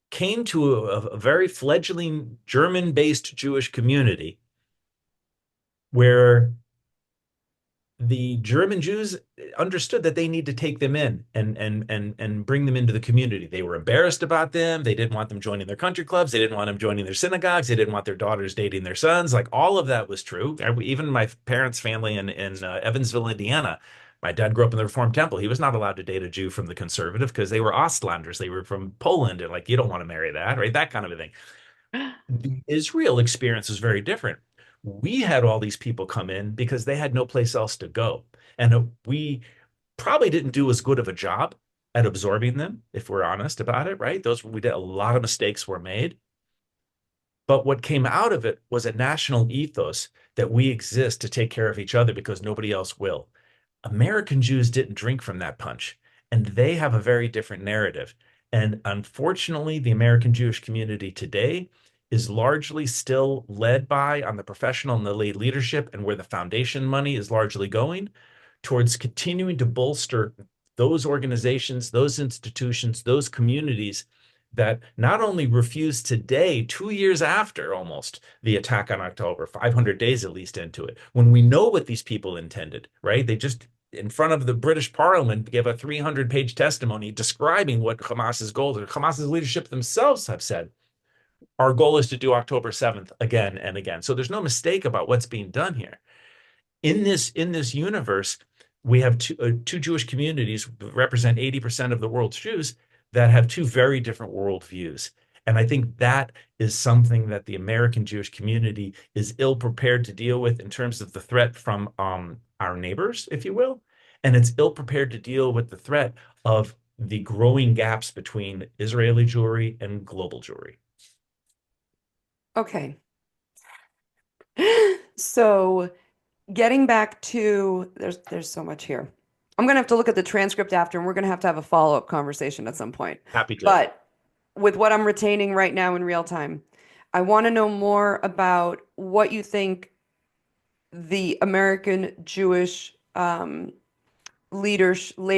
came to a very fledgling German-based Jewish community where the German Jews understood that they need to take them in and bring them into the community. They were embarrassed about them. They didn't want them joining their country clubs. They didn't want them joining their synagogues. They didn't want their daughters dating their sons. Like all of that was true. Even my parents' family in Evansville, Indiana, my dad grew up in the Reformed Temple. He was not allowed to date a Jew from the conservative because they were Ostlanders. They were from Poland, and like you don't want to marry that, right? That kind of a thing. The Israel experience was very different. We had all these people come in because they had no place else to go. And we probably didn't do as good of a job at absorbing them, if we're honest about it, right? We did a lot of mistakes were made. But what came out of it was a national ethos that we exist to take care of each other because nobody else will. American Jews didn't drink from that punch, and they have a very different narrative. And unfortunately, the American Jewish community today is largely still led by on the professional and the lay leadership, and where the foundation money is largely going towards continuing to bolster those organizations, those institutions, those communities that not only refuse today, 2 years after almost the attack on October, 500 days at least into it, when we know what these people intended, right? They just, in front of the British Parliament, gave a 300-page testimony describing what Hamas's goals are. Hamas's leadership themselves have said, our goal is to do October 7th again and again. So there's no mistake about what's being done here. In this universe, we have two Jewish communities that represent 80% of the world's Jews that have two very different worldviews. And I think that is something that the American Jewish community is ill prepared to deal with in terms of the threat from our neighbors, if you will. And it's ill prepared to deal with the threat of the growing gaps between Israeli Jewry and global Jewry. Okay. So getting back to there's so much here. I'm gonna have to look at the transcript after, and we're gonna have a follow-up conversation at some point. Happy to. But with what I'm retaining right now in real time, I want to know more about what you think the American Jewish lay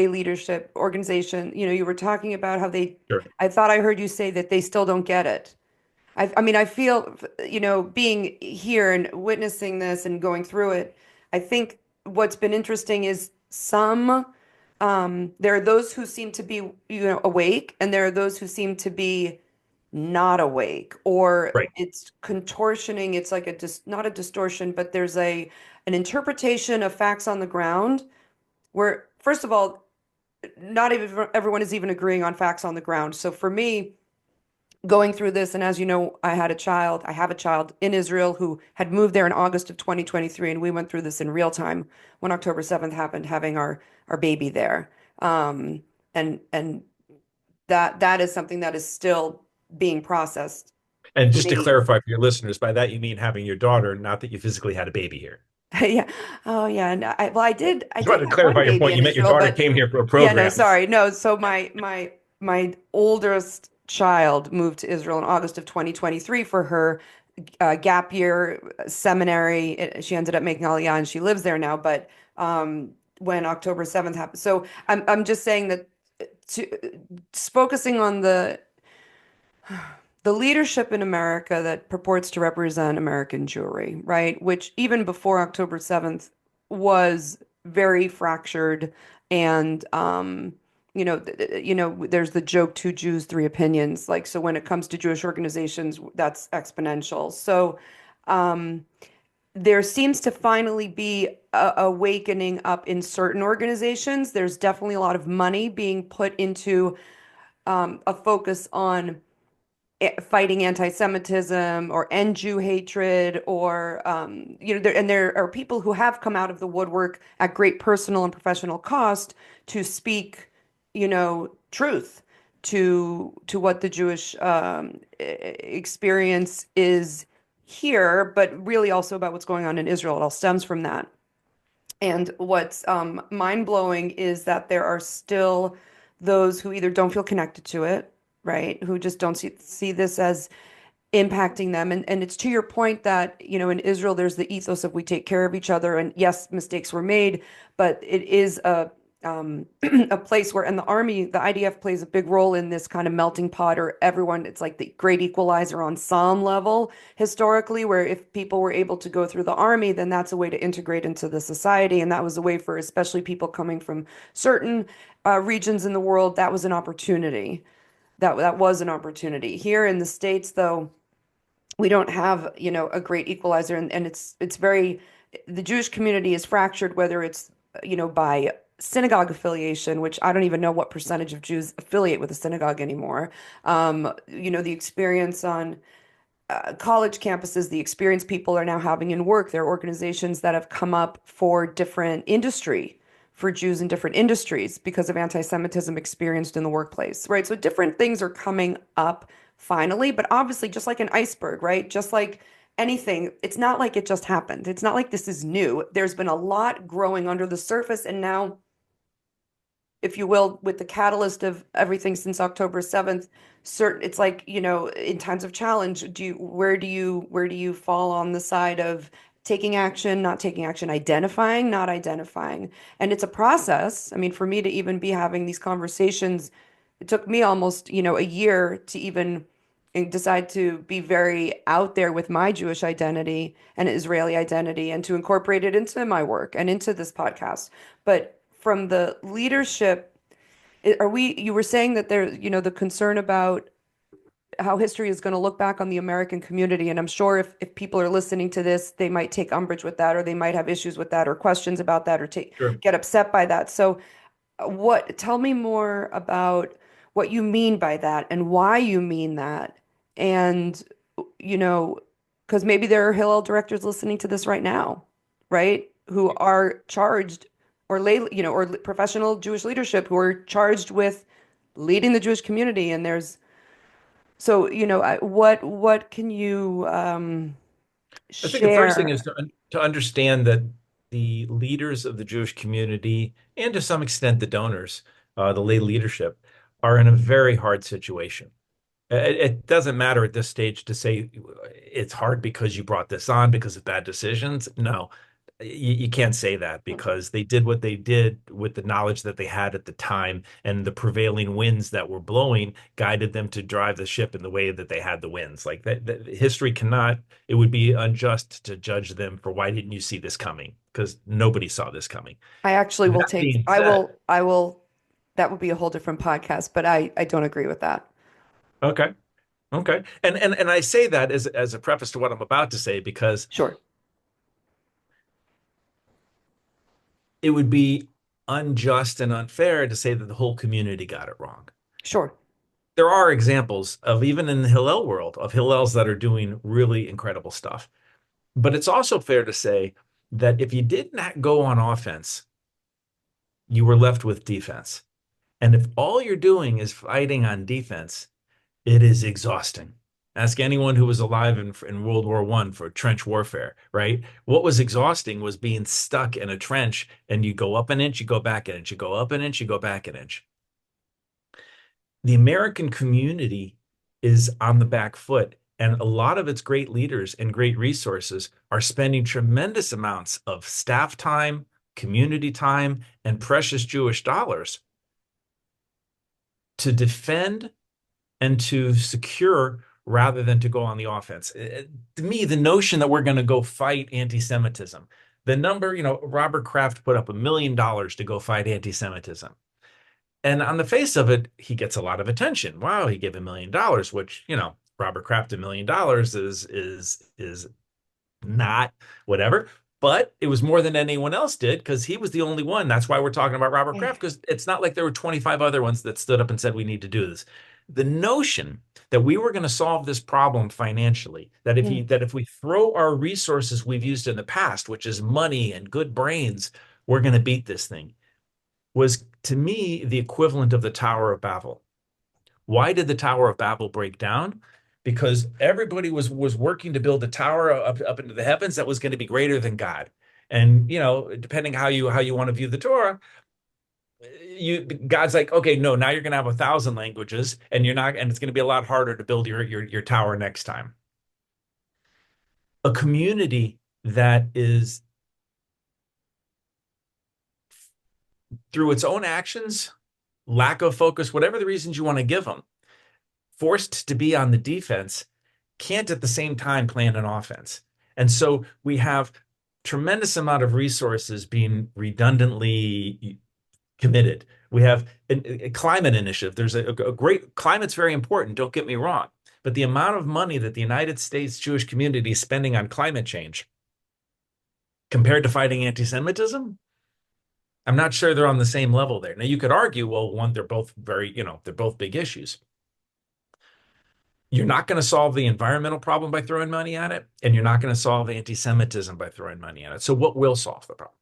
leadership organization, you were talking about how Sure. I thought I heard you say that they still don't get it. I mean, I feel, being here and witnessing this and going through it, I think what's been interesting is there are those who seem to be, awake, and there are those who seem to be not awake, or Right. it's contortioning. It's like not a distortion, but there's an interpretation of facts on the ground where, first of all, not even everyone is even agreeing on facts on the ground. So for me, going through this, and as you know, I have a child in Israel who had moved there in August of 2023, and we went through this in real time when October 7th happened, having our baby there. And that is something that is still being processed And for just to me. clarify for your listeners, by that you mean having your daughter, not that you physically had a baby here. Yeah. Oh, yeah. And I Just did wanted to have one clarify your baby point. in You meant your Israel, daughter but came here for a yeah, no, program. sorry. No, so my oldest child moved to Israel in August of 2023 for her gap year seminary. She ended up making Aliyah, and she lives there now. But when October 7th happened, so I'm just saying that focusing on the leadership in America that purports to represent American Jewry, right? Which even before October 7th was very fractured, and there's the joke, two Jews, three opinions. Like, so when it comes to Jewish organizations, that's exponential. So there seems to finally be a awakening up in certain organizations. There's definitely a lot of money being put into a focus on fighting anti-Semitism or end Jew hatred, or there are people who have come out of the woodwork at great personal and professional cost to speak truth to what the Jewish experience is here, but really also about what's going on in Israel. It all stems from that. And what's mind-blowing is that there are still those who either don't feel connected to it, right? Who just don't see this as impacting them. And it's to your point that, in Israel, there's the ethos of we take care of each other. And yes, mistakes were made, but it is a place where, and the army, the IDF plays a big role in this kind of melting pot, or everyone, it's like the great equalizer on some level historically, where if people were able to go through the army, then that's a way to integrate into the society. And that was a way for especially people coming from certain regions in the world, that was an opportunity. That was an opportunity. Here in the States, though, we don't have, a great equalizer, and it's very, the Jewish community is fractured, whether it's, by synagogue affiliation, which I don't even know what percentage of Jews affiliate with a synagogue anymore. The experience on college campuses, the experience people are now having in work. There are organizations that have come up for different industry, for Jews in different industries because of anti-Semitism experienced in the workplace, right? So different things are coming up finally, but obviously just like an iceberg, right? Just like anything, it's not like it just happened. It's not like this is new. There's been a lot growing under the surface, and now, if you will, with the catalyst of everything since October 7th, certain, it's like, in times of challenge, where do you fall on the side of taking action, not taking action, identifying, not identifying? And it's a process. I mean, for me to even be having these conversations, it took me almost, a year to even decide to be very out there with my Jewish identity and Israeli identity, and to incorporate it into my work and into this podcast. But from the leadership, you were saying that there, the concern about how history is going to look back on the American community. And I'm sure if people are listening to this, they might take umbrage with that, or they might have issues with that, or questions about that, or Sure. get upset by that. So tell me more about what you mean by that and why you mean that. And, you know, because maybe there are Hillel directors listening to this right now, right? Who are charged, or or professional Jewish leadership who are charged with leading the Jewish community. And so, what can you I think the first thing share? is to understand that the leaders of the Jewish community, and to some extent the donors, the lay leadership, are in a very hard situation. It doesn't matter at this stage to say it's hard because you brought this on because of bad decisions. No, you can't say that, because they did what they did with the knowledge that they had at the time, and the prevailing winds that were blowing guided them to drive the ship in the way that they had the winds. Like that history cannot, it would be unjust to judge them for why didn't you see this coming? Because nobody saw this coming. I actually will That take, being said, I will, that would be a whole different podcast, but I don't agree with that. okay. Okay. And I say that as a preface to what I'm about to say, because Sure, it would be unjust and unfair to say that the whole community got it wrong. sure, There are examples of, even in the Hillel world, of Hillels that are doing really incredible stuff. But it's also fair to say that if you did not go on offense, you were left with defense. And if all you're doing is fighting on defense, it is exhausting. Ask anyone who was alive in World War I for trench warfare, right? What was exhausting was being stuck in a trench, and you go up an inch, you go back an inch, you go up an inch, you go back an inch. The American community is on the back foot, and a lot of its great leaders and great resources are spending tremendous amounts of staff time, community time, and precious Jewish dollars to defend and to secure, rather than to go on the offense. To me, the notion that we're going to go fight anti-Semitism, the number, Robert Kraft put up $1 million to go fight anti-Semitism. And on the face of it, he gets a lot of attention. Wow, he gave $1 million, which, Robert Kraft, $1 million is not whatever. But it was more than anyone else did, because he was the only one. That's why we're talking about Robert Kraft, because it's not like there were 25 other ones that stood up and said we need to do this. The notion that we were going to solve this problem financially, that Mm. if we throw our resources we've used in the past, which is money and good brains, we're going to beat this thing, was to me the equivalent of the Tower of Babel. Why did the Tower of Babel break down? Because everybody was working to build a tower up into the heavens that was going to be greater than God. And depending how you want to view the Torah, God's like, okay, no, now you're going to have 1,000 languages, and you're not, and it's going to be a lot harder to build your tower next time. A community that is through its own actions, lack of focus, whatever the reasons you want to give them, forced to be on the defense, can't at the same time plan an offense. And so we have tremendous amount of resources being redundantly committed. We have a climate initiative. There's a great climate's very important, don't get me wrong. But the amount of money that the United States Jewish community is spending on climate change compared to fighting anti-Semitism, I'm not sure they're on the same level there. Now you could argue, well, one, they're both they're both big issues. You're not going to solve the environmental problem by throwing money at it, and you're not going to solve anti-Semitism by throwing money at it. So what will solve the problem?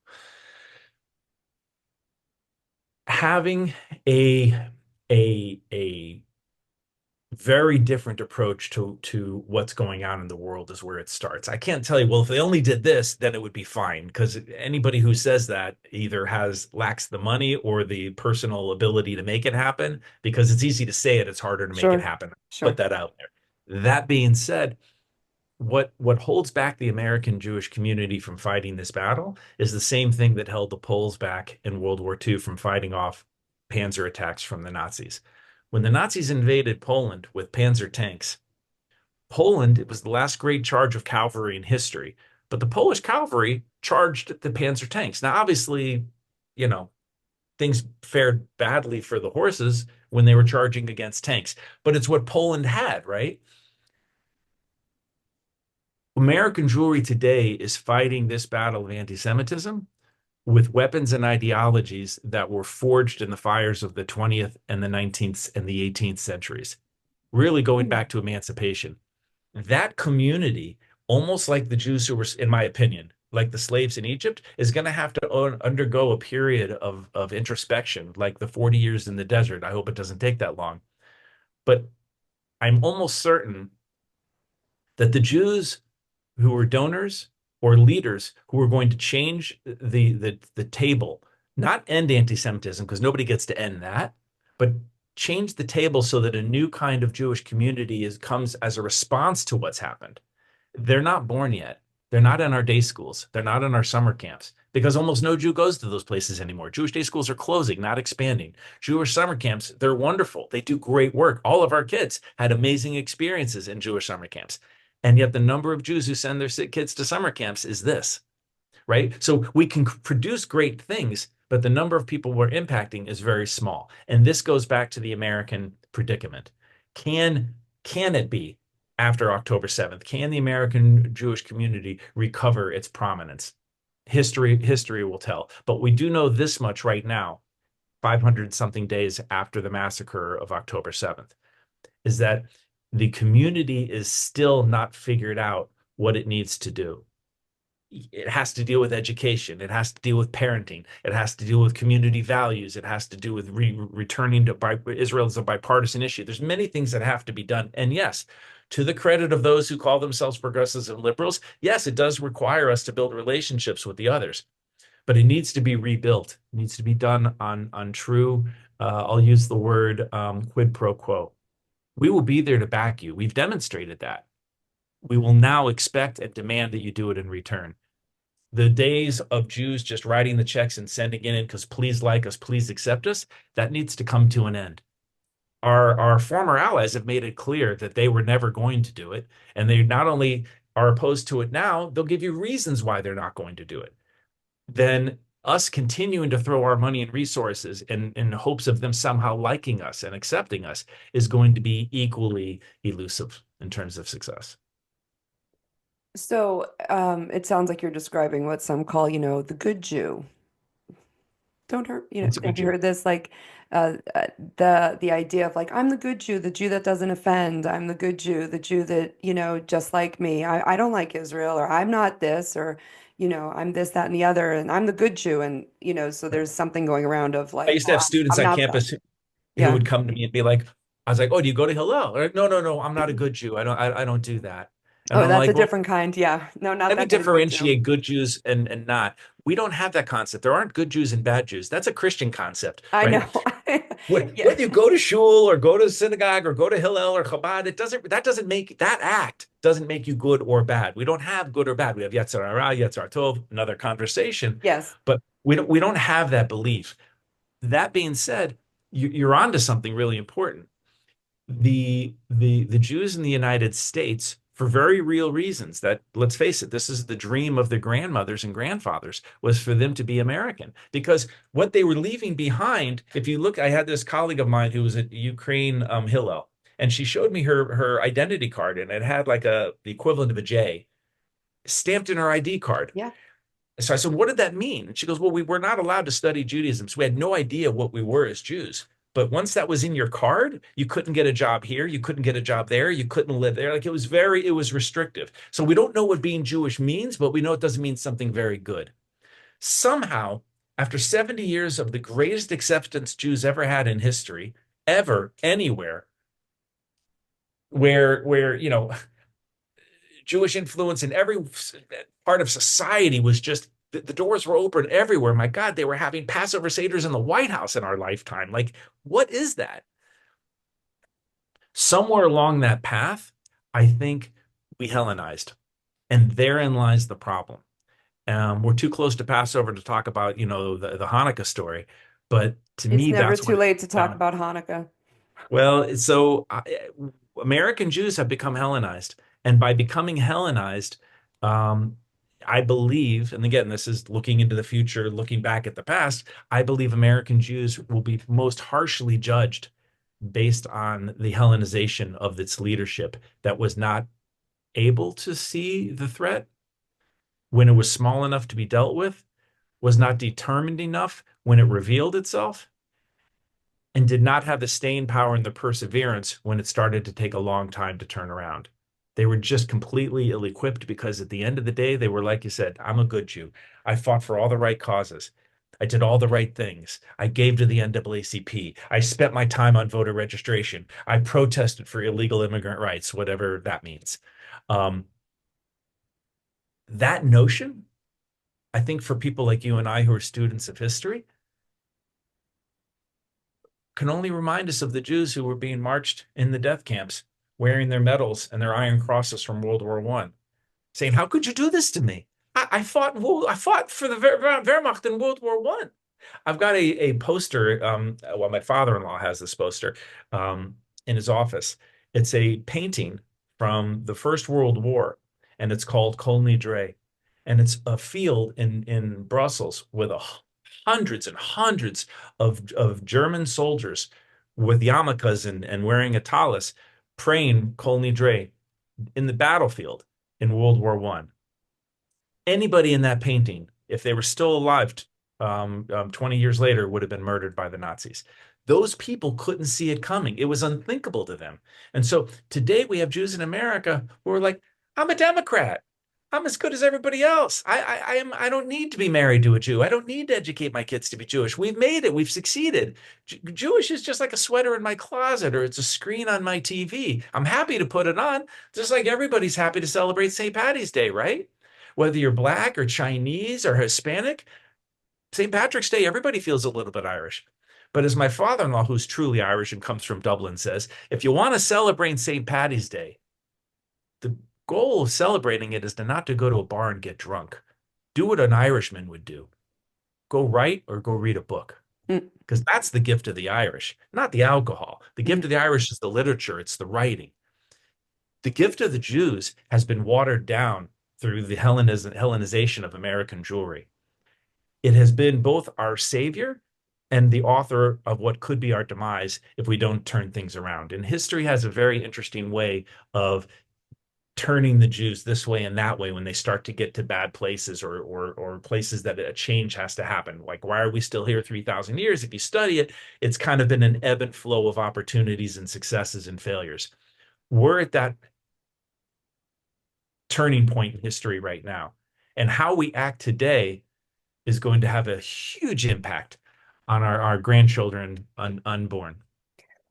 Having a a very different approach to what's going on in the world is where it starts. I can't tell you, well, if they only did this, then it would be fine. Because anybody who says that either lacks the money or the personal ability to make it happen, because it's easy to say it, it's harder to make it Sure, happen. Put sure. that out there. That being said, what holds back the American Jewish community from fighting this battle is the same thing that held the Poles back in World War II from fighting off panzer attacks from the Nazis. When the Nazis invaded Poland with panzer tanks, Poland, it was the last great charge of cavalry in history, but the Polish cavalry charged the panzer tanks. Now, obviously, you know, things fared badly for the horses when they were charging against tanks, but it's what Poland had, right? American Jewry today is fighting this battle of anti-Semitism with weapons and ideologies that were forged in the fires of the 20th and the 19th and the 18th centuries, really going Hmm. back to emancipation. That community, almost like the Jews who were, in my opinion, like the slaves in Egypt, is going to have to undergo a period of introspection, like the 40 years in the desert. I hope it doesn't take that long. But I'm almost certain that the Jews who were donors or leaders who were going to change the table, not end anti-Semitism, because nobody gets to end that, but change the table so that a new kind of Jewish community comes as a response to what's happened. They're not born yet. They're not in our day schools. They're not in our summer camps because almost no Jew goes to those places anymore. Jewish day schools are closing, not expanding. Jewish summer camps, they're wonderful. They do great work. All of our kids had amazing experiences in Jewish summer camps. And yet the number of Jews who send their kids to summer camps is this, right? So we can produce great things, but the number of people we're impacting is very small. And this goes back to the American predicament. Can can it be after October 7th? Can the American Jewish community recover its prominence? History will tell. But we do know this much right now, 500 something days after the massacre of October 7th, is that the community is still not figured out what it needs to do. It has to deal with education. It has to deal with parenting. It has to deal with community values. It has to do with returning to Israel as a bipartisan issue. There's many things that have to be done. And yes, to the credit of those who call themselves progressives and liberals, yes, it does require us to build relationships with the others, but it needs to be rebuilt. It needs to be done on true, I'll use the word quid pro quo. We will be there to back you. We've demonstrated that. We will now expect and demand that you do it in return. The days of Jews just writing the checks and sending it in because please like us, please accept us, that needs to come to an end. Our former allies have made it clear that they were never going to do it. And they not only are opposed to it now, they'll give you reasons why they're not going to do it. Then us continuing to throw our money and resources in hopes of them somehow liking us and accepting us is going to be equally elusive in terms of success. So, it sounds like you're describing what some call, the good Jew. Don't hurt, What's a good have you Jew? heard this? Like, the idea of like, I'm the good Jew, the Jew that doesn't offend. I'm the good Jew, the Jew that, just like me. I don't like Israel, or I'm not this, or, I'm this, that, and the other, and I'm the good Jew. And, so there's something going around of I like, used to well, have students I'm on not that. campus who Yeah. would come to me and be like, I was like, "Oh, do you go to Hillel?" Or, no, no, no, I'm not a good Jew. I don't do that. And Oh, I'm that's a like, well, different kind. Yeah. No, not let me that kind of good Jew. differentiate good Jews and not. We don't have that concept. There aren't good Jews and bad Jews. That's a Christian concept, I know. right? Yeah. Whether you go to shul or go to synagogue or go to Hillel or Chabad, that doesn't make that act doesn't make you good or bad. We don't have good or bad. We have Yetzer Hara, Yetzer Tov, another conversation, Yes. but we don't have that belief. That being said, you're onto something really important. The Jews in the United States, for very real reasons, that let's face it, this is the dream of the grandmothers and grandfathers, was for them to be American. Because what they were leaving behind, if you look, I had this colleague of mine who was at Ukraine, Hillel, and she showed me her identity card, and it had like the equivalent of a J stamped in her ID card. Yeah. So I said, what did that mean? And she goes, well, we were not allowed to study Judaism. So we had no idea what we were as Jews. But once that was in your card, you couldn't get a job here. You couldn't get a job there. You couldn't live there. Like it was restrictive. So we don't know what being Jewish means, but we know it doesn't mean something very good. Somehow, after 70 years of the greatest acceptance Jews ever had in history, ever, anywhere, where Jewish influence in every part of society was just the doors were open everywhere. My God, they were having Passover Seders in the White House in our lifetime. Like, what is that? Somewhere along that path, I think we Hellenized, and therein lies the problem. We're too close to Passover to talk about, the Hanukkah story, but to It's me, never that's too what it late to comes talk down. about Hanukkah. Well, so American Jews have become Hellenized, and by becoming Hellenized, um, I believe, and again, this is looking into the future, looking back at the past, I believe American Jews will be most harshly judged based on the Hellenization of its leadership that was not able to see the threat when it was small enough to be dealt with, was not determined enough when it revealed itself, and did not have the staying power and the perseverance when it started to take a long time to turn around. They were just completely ill-equipped because at the end of the day, they were, like you said, I'm a good Jew. I fought for all the right causes. I did all the right things. I gave to the NAACP. I spent my time on voter registration. I protested for illegal immigrant rights, whatever that means. Um, that notion, I think for people like you and I who are students of history, can only remind us of the Jews who were being marched in the death camps, wearing their medals and their iron crosses from World War I, saying, "How could you do this to me? I fought for the Wehrmacht in World War I." I've got a poster. Well, my father-in-law has this poster in his office. It's a painting from the First World War, and it's called Kol Nidre, and it's a field in Brussels with hundreds and hundreds of German soldiers with yarmulkes and wearing a tallis, praying Kol Nidre in the battlefield in World War I. Anybody in that painting, if they were still alive 20 years later, would have been murdered by the Nazis. Those people couldn't see it coming. It was unthinkable to them. And so today we have Jews in America who are like, I'm a Democrat. I'm as good as everybody else. I don't need to be married to a Jew. I don't need to educate my kids to be Jewish. We've made it. We've succeeded. Jewish is just like a sweater in my closet or it's a screen on my TV. I'm happy to put it on, just like everybody's happy to celebrate St. Patty's Day, right? Whether you're black or Chinese or Hispanic, St. Patrick's Day, everybody feels a little bit Irish. But as my father-in-law, who's truly Irish and comes from Dublin, says, if you want to celebrate St. Patty's Day, the goal of celebrating it is to not to go to a bar and get drunk. Do what an Irishman would do. Go write or go read a book. Mm, Because that's the gift of the Irish, not the alcohol. The gift mm. of the Irish is the literature, it's the writing. The gift of the Jews has been watered down through the Hellenization of American Jewry. It has been both our savior and the author of what could be our demise if we don't turn things around. And history has a very interesting way of turning the Jews this way and that way when they start to get to bad places or places that a change has to happen. Like, why are we still here 3,000 years? If you study it, it's kind of been an ebb and flow of opportunities and successes and failures. We're at that turning point in history right now. And how we act today is going to have a huge impact on our grandchildren unborn.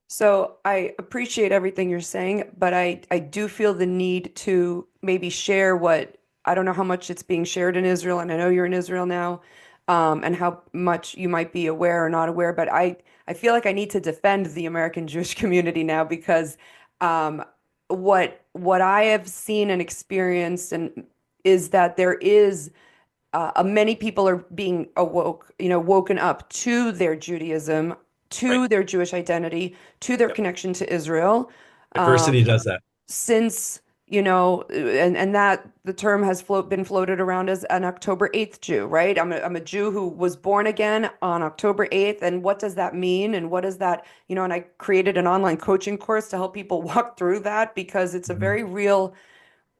So I appreciate everything you're saying, but I do feel the need to maybe share what I don't know how much it's being shared in Israel, and I know you're in Israel now, and how much you might be aware or not aware, but I feel like I need to defend the American Jewish community now because um, what I have seen and experienced and is that there is many people are being woken up to their Judaism, Right. to their Jewish identity, to their Yep. connection to Israel, Adversity does that. since, and that the term has been floated around as an October 8th Jew, right? I'm a Jew who was born again on October 8th. And what does that mean? And what is that, and I created an online coaching course to help people walk through that because it's a Mhm. very real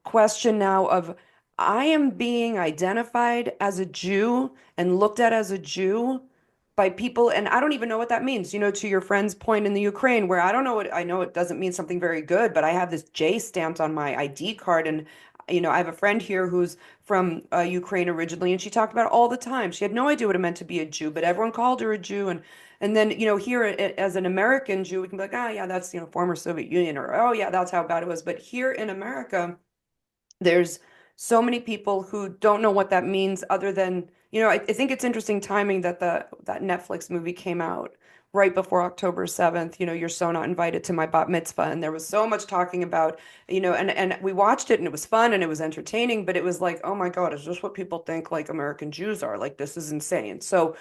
question now of I am being identified as a Jew and looked at as a Jew by people, and I don't even know what that means. To your friend's point in the Ukraine, where I don't know what I know it doesn't mean something very good, but I have this J stamped on my ID card, and I have a friend here who's from Ukraine originally, and she talked about it all the time. She had no idea what it meant to be a Jew, but everyone called her a Jew, and then here as an American Jew, we can be like, ah, yeah, that's former Soviet Union, or oh yeah, that's how bad it was. But here in America there's so many people who don't know what that means other than, I think it's interesting timing that that Netflix movie came out right before October 7th. You're so not invited to my bat mitzvah. And there was so much talking about, and we watched it and it was fun and it was entertaining, but it was like, oh my God, is this what people think like American Jews are? Like, this is insane. So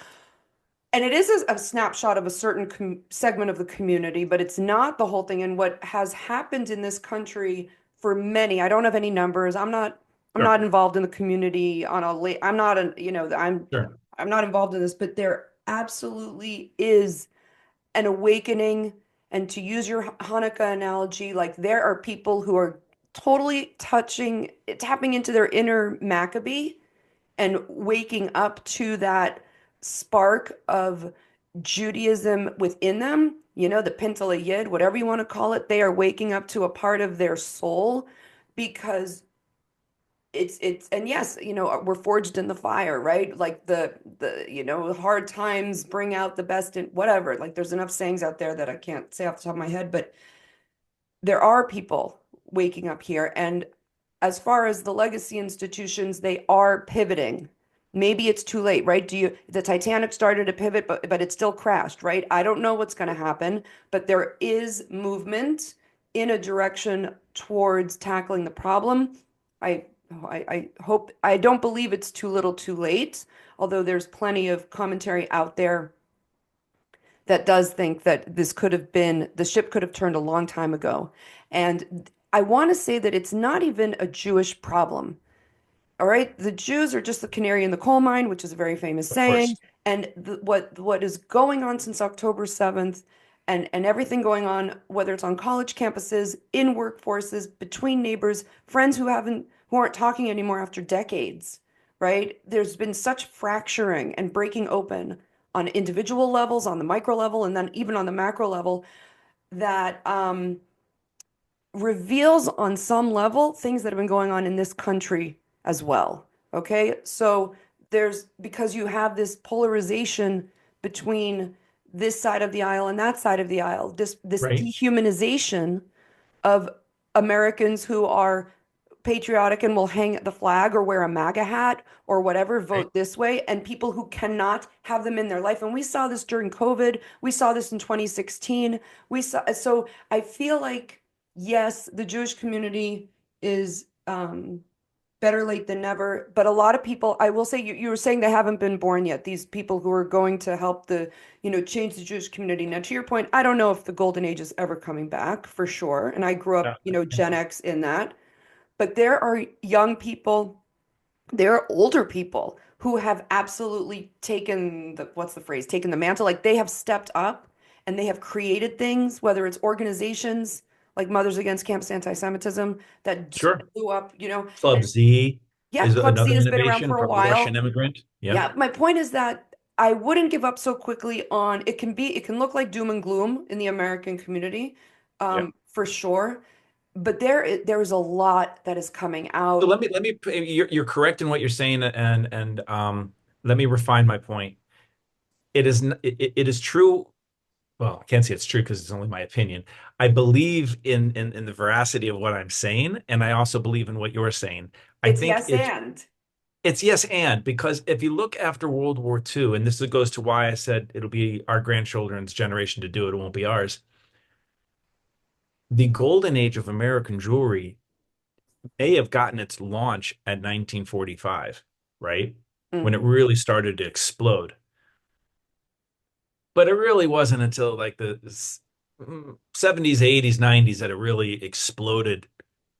and it is a snapshot of a certain segment of the community, but it's not the whole thing. And what has happened in this country for many, I don't have any numbers. I'm Sure. not involved in the community on a late, I'm not an, Sure. I'm not involved in this, but there absolutely is an awakening. And to use your Hanukkah analogy, like there are people who are totally tapping into their inner Maccabee and waking up to that spark of Judaism within them, the Pintele Yid, whatever you want to call it, they are waking up to a part of their soul because and yes, we're forged in the fire, right? Like the hard times bring out the best in whatever. Like there's enough sayings out there that I can't say off the top of my head, but there are people waking up here. And as far as the legacy institutions, they are pivoting. Maybe it's too late, right? The Titanic started to pivot, but it still crashed, right? I don't know what's going to happen, but there is movement in a direction towards tackling the problem. I I hope I don't believe it's too little too late, although there's plenty of commentary out there that does think that the ship could have turned a long time ago. And I want to say that it's not even a Jewish problem. All right, the Jews are just the canary in the coal mine, which is a very famous Of saying. course. And what is going on since October 7th and everything going on, whether it's on college campuses, in workforces, between neighbors, friends who aren't talking anymore after decades, right? There's been such fracturing and breaking open on individual levels, on the micro level, and then even on the macro level that reveals on some level things that have been going on in this country as well. Okay. So because you have this polarization between this side of the aisle and that side of the aisle, this Right. dehumanization of Americans who are patriotic and will hang the flag or wear a MAGA hat or whatever, Right. vote this way, and people who cannot have them in their life. And we saw this during COVID. We saw this in 2016. So I feel like, yes, the Jewish community is better late than never. But a lot of people, I will say, you were saying they haven't been born yet. These people who are going to help change the Jewish community. Now, to your point, I don't know if the golden age is ever coming back for sure. And I grew Yeah. up, Gen X in that. But there are young people, there are older people who have absolutely taken what's the phrase, taken the mantle. Like they have stepped up and they have created things, whether it's organizations like Mothers Against Campus Anti-Semitism that just Sure. blew up, Club and Z yeah, is Club Z another has been around innovation for a from a Russian while. immigrant. Yeah. Yeah, my point is that I wouldn't give up so quickly on it can look like doom and gloom in the American community, Yeah. for sure. but there is a lot that is coming So out. you're correct in what you're saying, and let me refine my point. It is true. Well, I can't say it's true because it's only my opinion. I believe in the veracity of what I'm saying, and I also believe in what you're saying. I It's think yes and. it's yes and because if you look after World War II, and this goes to why I said it'll be our grandchildren's generation to do it, it won't be ours. The golden age of American jewelry may have gotten its launch at 1945, right? When it Mhm. really started to explode. But it really wasn't until like the 70s, 80s, 90s that it really exploded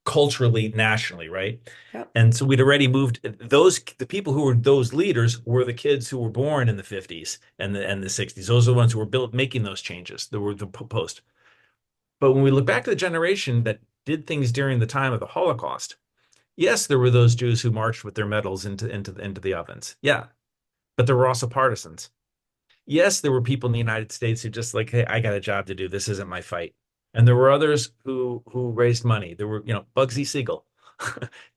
culturally, nationally, right? Yep. And so we'd already moved the people who were those leaders were the kids who were born in the 50s and the 60s. Those are the ones who were built making those changes. They were the post. But when we look back to the generation that did things during the time of the Holocaust, yes, there were those Jews who marched with their medals into the ovens. Yeah, but there were also partisans. Yes, there were people in the United States who just like, hey, I got a job to do. This isn't my fight. And there were others who raised money. There were, Bugsy Siegel,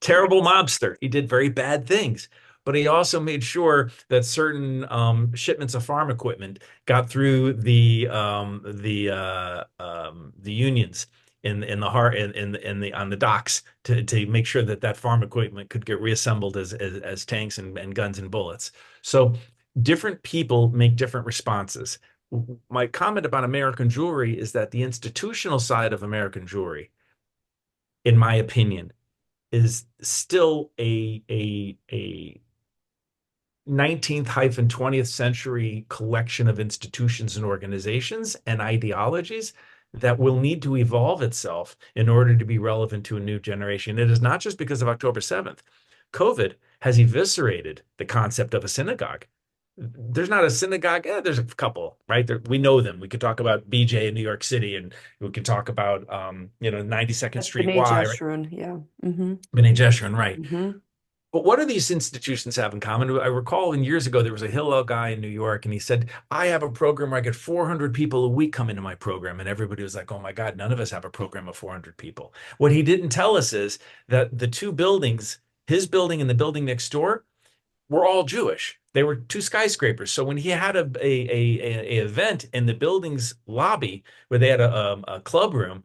terrible Yes. mobster. He did very bad things, but he also made sure that certain shipments of farm equipment got through the unions in the heart in the on the docks to make sure that that farm equipment could get reassembled as tanks and guns and bullets. So different people make different responses. My comment about American jewelry is that the institutional side of American jewelry, in my opinion, is still a 19th-20th century collection of institutions and organizations and ideologies that will need to evolve itself in order to be relevant to a new generation. It is not just because of October 7th. COVID has eviscerated the concept of a synagogue. There's not a synagogue. There's a couple, right? We know them. We could talk about BJ in New York City, and we could talk about, 92nd That's Street B'nai Y, right? Jeshurun. Yeah. Mm-hmm. B'nai Jeshurun, right? Mm-hmm. But what do these institutions have in common? I recall years ago there was a Hillel guy in New York, and he said, "I have a program where I get 400 people a week come into my program," and everybody was like, "Oh my God, none of us have a program of 400 people." What he didn't tell us is that the two buildings, his building and the building next door, were all Jewish. They were two skyscrapers. So when he had a event in the building's lobby where they had a club room,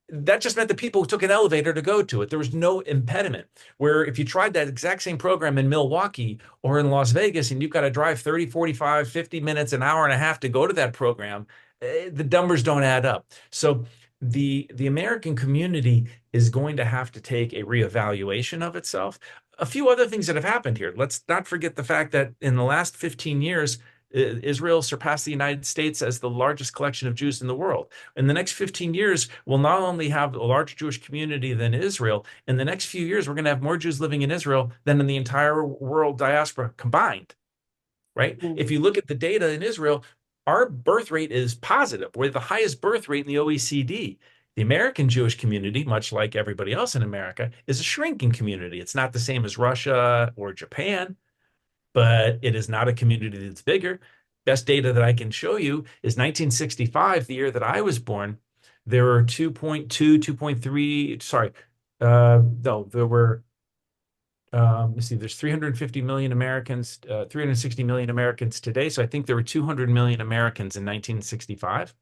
that just meant the people took an elevator to go to it. There was no impediment. Where if you tried that exact same program in Milwaukee or in Las Vegas and you've got to drive 30, 45, 50 minutes, an hour and a half to go to that program, the numbers don't add up. So the American community is going to have to take a reevaluation of itself. A few other things that have happened here. Let's not forget the fact that in the last 15 years, Israel surpassed the United States as the largest collection of Jews in the world. In the next 15 years, we'll not only have a larger Jewish community than Israel, in the next few years, we're going to have more Jews living in Israel than in the entire world diaspora combined, right? If you look at the data in Israel, our birth rate is positive. We're the highest birth rate in the OECD. The American Jewish community, much like everybody else in America, is a shrinking community. It's not the same as Russia or Japan, but it is not a community that's bigger. Best data that I can show you is 1965, the year that I was born. There were 2.2, 2.3, sorry, no, there were, let's see, there's 350 million Americans, 360 million Americans today. So I think there were 200 million Americans in 1965.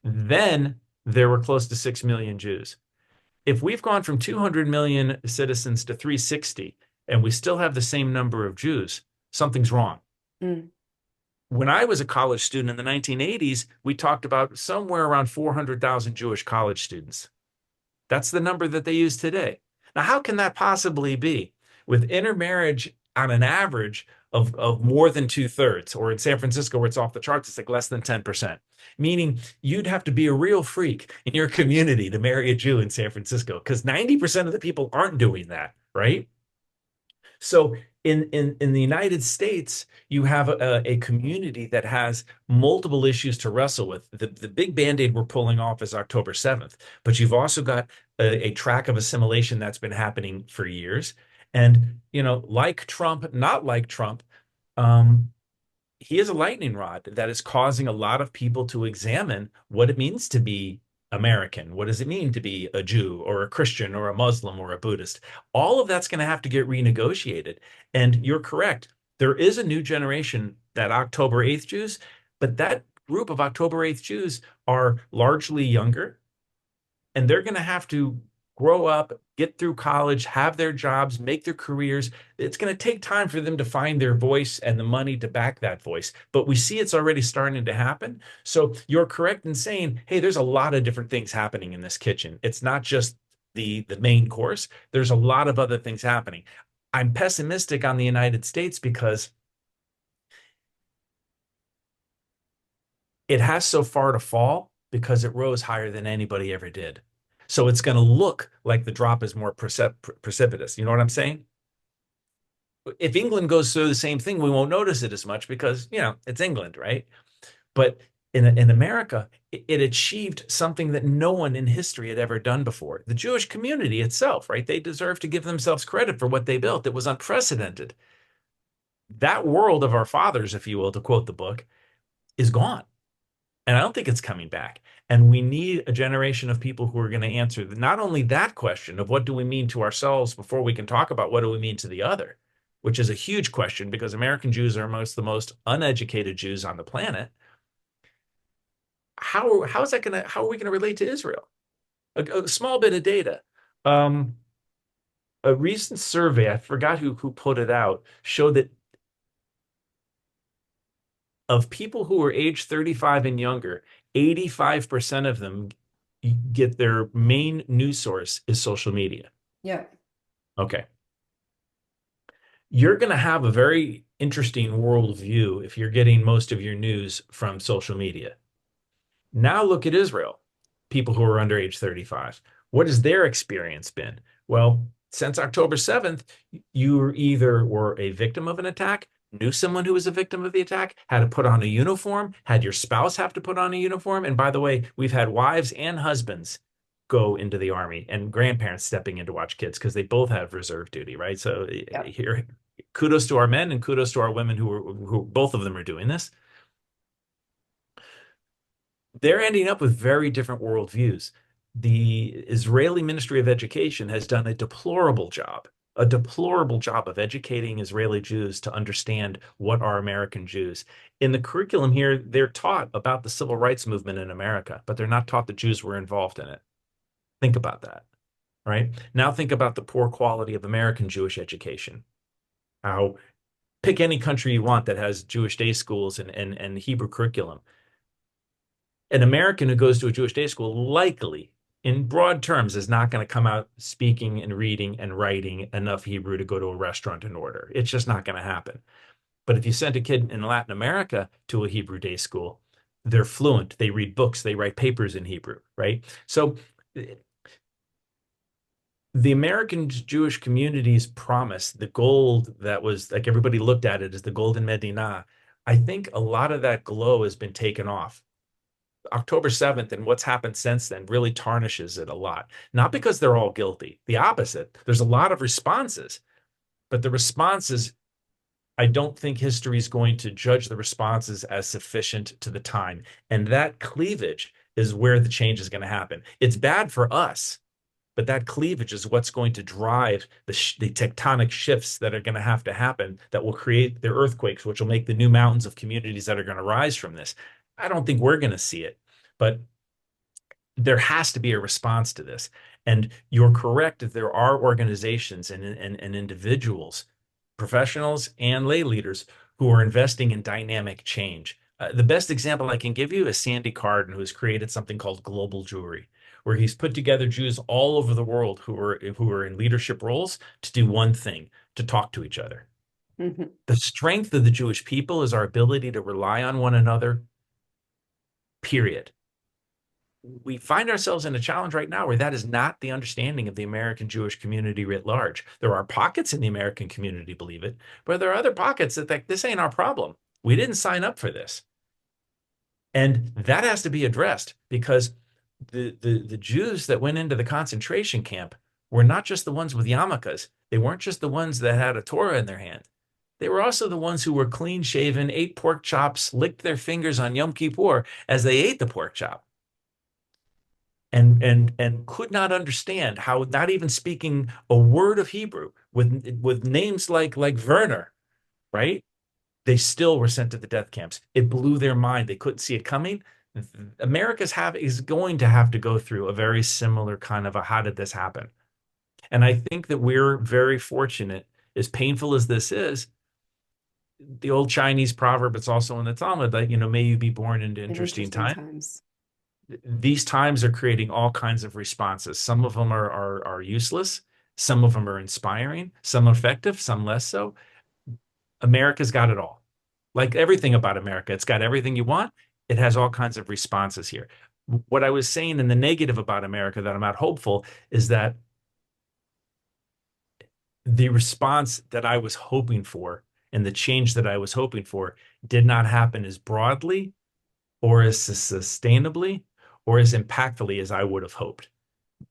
Then there were close to 6 million Jews. If we've gone from 200 million citizens to 360, and we still have the same number of Jews, something's wrong. Mm. When I was a college student in the 1980s, we talked about somewhere around 400,000 Jewish college students. That's the number that they use today. Now, how can that possibly be? With intermarriage on an average of more than two-thirds, or in San Francisco, where it's off the charts, it's like less than 10%. Meaning you'd have to be a real freak in your community to marry a Jew in San Francisco, because 90% of the people aren't doing that, right? So in the United States, you have a community that has multiple issues to wrestle with. The big band-aid we're pulling off is October 7th, but you've also got a track of assimilation that's been happening for years. And, like Trump, not like Trump, um, he is a lightning rod that is causing a lot of people to examine what it means to be American? What does it mean to be a Jew or a Christian or a Muslim or a Buddhist? All of that's going to have to get renegotiated. And you're correct. There is a new generation, that October 8th Jews, but that group of October 8th Jews are largely younger, and they're going to have to grow up, get through college, have their jobs, make their careers. It's going to take time for them to find their voice and the money to back that voice. But we see it's already starting to happen. So you're correct in saying, hey, there's a lot of different things happening in this kitchen. It's not just the main course. There's a lot of other things happening. I'm pessimistic on the United States because it has so far to fall because it rose higher than anybody ever did. So it's going to look like the drop is more precipitous. You know what I'm saying? If England goes through the same thing, we won't notice it as much because, it's England, right? But in America, it achieved something that no one in history had ever done before. The Jewish community itself, right? They deserve to give themselves credit for what they built. It was unprecedented. That world of our fathers, if you will, to quote the book, is gone. And I don't think it's coming back. And we need a generation of people who are going to answer not only that question of what do we mean to ourselves before we can talk about what do we mean to the other, which is a huge question because American Jews are amongst the most uneducated Jews on the planet. How are we going to relate to Israel? A small bit of data. Um, a recent survey, I forgot who put it out, showed that of people who are age 35 and younger, 85% of them get their main news source is social media. Yeah. Okay. You're going to have a very interesting worldview if you're getting most of your news from social media. Now look at Israel, people who are under age 35. What has their experience been? Well, since October 7th, you either were a victim of an attack, knew someone who was a victim of the attack, had to put on a uniform, had your spouse have to put on a uniform. And by the way, we've had wives and husbands go into the army and grandparents stepping in to watch kids because they both have reserve duty, right? So Yeah. here, kudos to our men and kudos to our women who both of them are doing this. They're ending up with very different worldviews. The Israeli Ministry of Education has done a deplorable job of educating Israeli Jews to understand what are American Jews. In the curriculum here, they're taught about the civil rights movement in America, but they're not taught that Jews were involved in it. Think about that, right? Now think about the poor quality of American Jewish education. How pick any country you want that has Jewish day schools and Hebrew curriculum. An American who goes to a Jewish day school likely, in broad terms, is not going to come out speaking and reading and writing enough Hebrew to go to a restaurant and order. It's just not going to happen. But if you send a kid in Latin America to a Hebrew day school, they're fluent. They read books. They write papers in Hebrew, right? So the American Jewish community's promise, the gold that was like everybody looked at it as the golden Medina, I think a lot of that glow has been taken off. October 7th and what's happened since then really tarnishes it a lot. Not because they're all guilty, the opposite. There's a lot of responses, but the responses, I don't think history is going to judge the responses as sufficient to the time. And that cleavage is where the change is going to happen. It's bad for us, but that cleavage is what's going to drive the tectonic shifts that are going to happen that will create the earthquakes, which will make the new mountains of communities that are going to rise from this. I don't think we're going to see it, but there has to be a response to this. And you're correct that there are organizations and individuals, professionals and lay leaders who are investing in dynamic change. The best example I can give you is Sandy Carden, who has created something called Global Jewry, where he's put together Jews all over the world who are in leadership roles to do one thing, to talk to each other. Hmm. The strength of the Jewish people is our ability to rely on one another, period. We find ourselves in a challenge right now where that is not the understanding of the American Jewish community writ large. There are pockets in the American community believe it, but there are other pockets that think this ain't our problem. We didn't sign up for this. And that has to be addressed because the Jews that went into the concentration camp were not just the ones with yarmulkes. They weren't just the ones that had a Torah in their hand. They were also the ones who were clean shaven, ate pork chops, licked their fingers on Yom Kippur as they ate the pork chop. and could not understand how, not even speaking a word of Hebrew, with names like Werner, right? They still were sent to the death camps. It blew their mind. They couldn't see it coming. Is going to have to go through a very similar kind of a how did this happen? And I think that we're very fortunate, as painful as this is, the old Chinese proverb, it's also in the Talmud, like, may you be born into In interesting interesting times. times. These times are creating all kinds of responses. Some of them are useless. Some of them are inspiring, some effective, some less so. America's got it all. Like everything about America, it's got everything you want. It has all kinds of responses here. What I was saying in the negative about America that I'm not hopeful is that the response that I was hoping for and the change that I was hoping for did not happen as broadly or as sustainably or as impactfully as I would have hoped.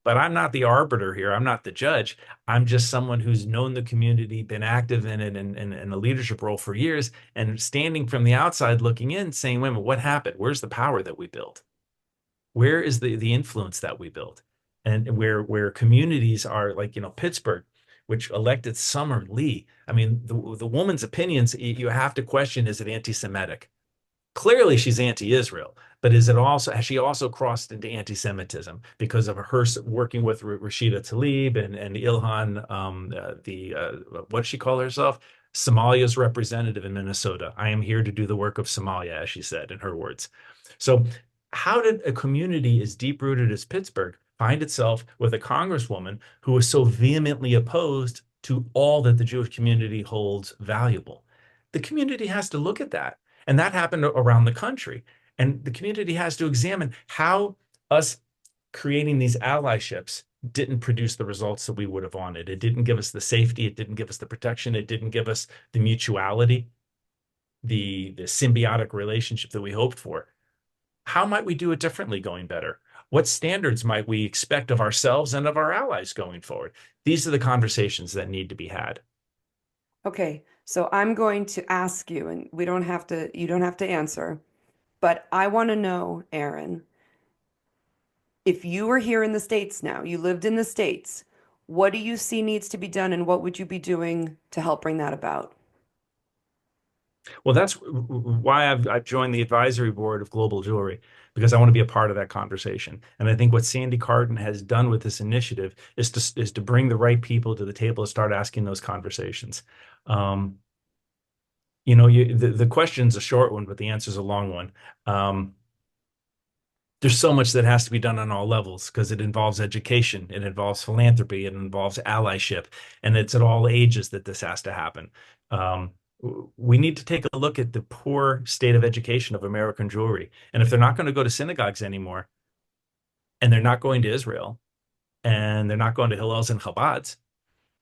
But I'm not the arbiter here. I'm not the judge. I'm just someone who's known the community, been active in it in a leadership role for years, and standing from the outside looking in, saying, wait a minute, what happened? Where's the power that we built? Where is the influence that we built? And where communities are like, Pittsburgh, which elected Summer Lee. I mean, the woman's opinions, you have to question, is it anti-Semitic? Clearly she's anti-Israel, but has she also crossed into anti-Semitism because of her working with Rashida Tlaib and Ilhan, what does she call herself? Somalia's representative in Minnesota. I am here to do the work of Somalia, as she said in her words. So how did a community as deep-rooted as Pittsburgh find itself with a congresswoman who is so vehemently opposed to all that the Jewish community holds valuable? The community has to look at that. And that happened around the country. And the community has to examine how us creating these allyships didn't produce the results that we would have wanted. It didn't give us the safety. It didn't give us the protection. It didn't give us the mutuality, the symbiotic relationship that we hoped for. How might we do it differently going better? What standards might we expect of ourselves and of our allies going forward? These are the conversations that need to be had. Okay, so I'm going to ask you, and you don't have to answer, but I want to know, Aaron, if you were here in the States now, you lived in the States, what do you see needs to be done, and what would you be doing to help bring that about? Well, that's why I've joined the advisory board of Global Jewry, because I want to be a part of that conversation. And I think what Sandy Carden has done with this initiative is to bring the right people to the table to start asking those conversations. Um, the question's a short one, but the answer's a long one. There's so much that has to be done on all levels because it involves education, it involves philanthropy, it involves allyship, and it's at all ages that this has to happen. Um, we need to take a look at the poor state of education of American Jewry. And if they're not going to go to synagogues anymore, and they're not going to Israel, and they're not going to Hillels and Chabads,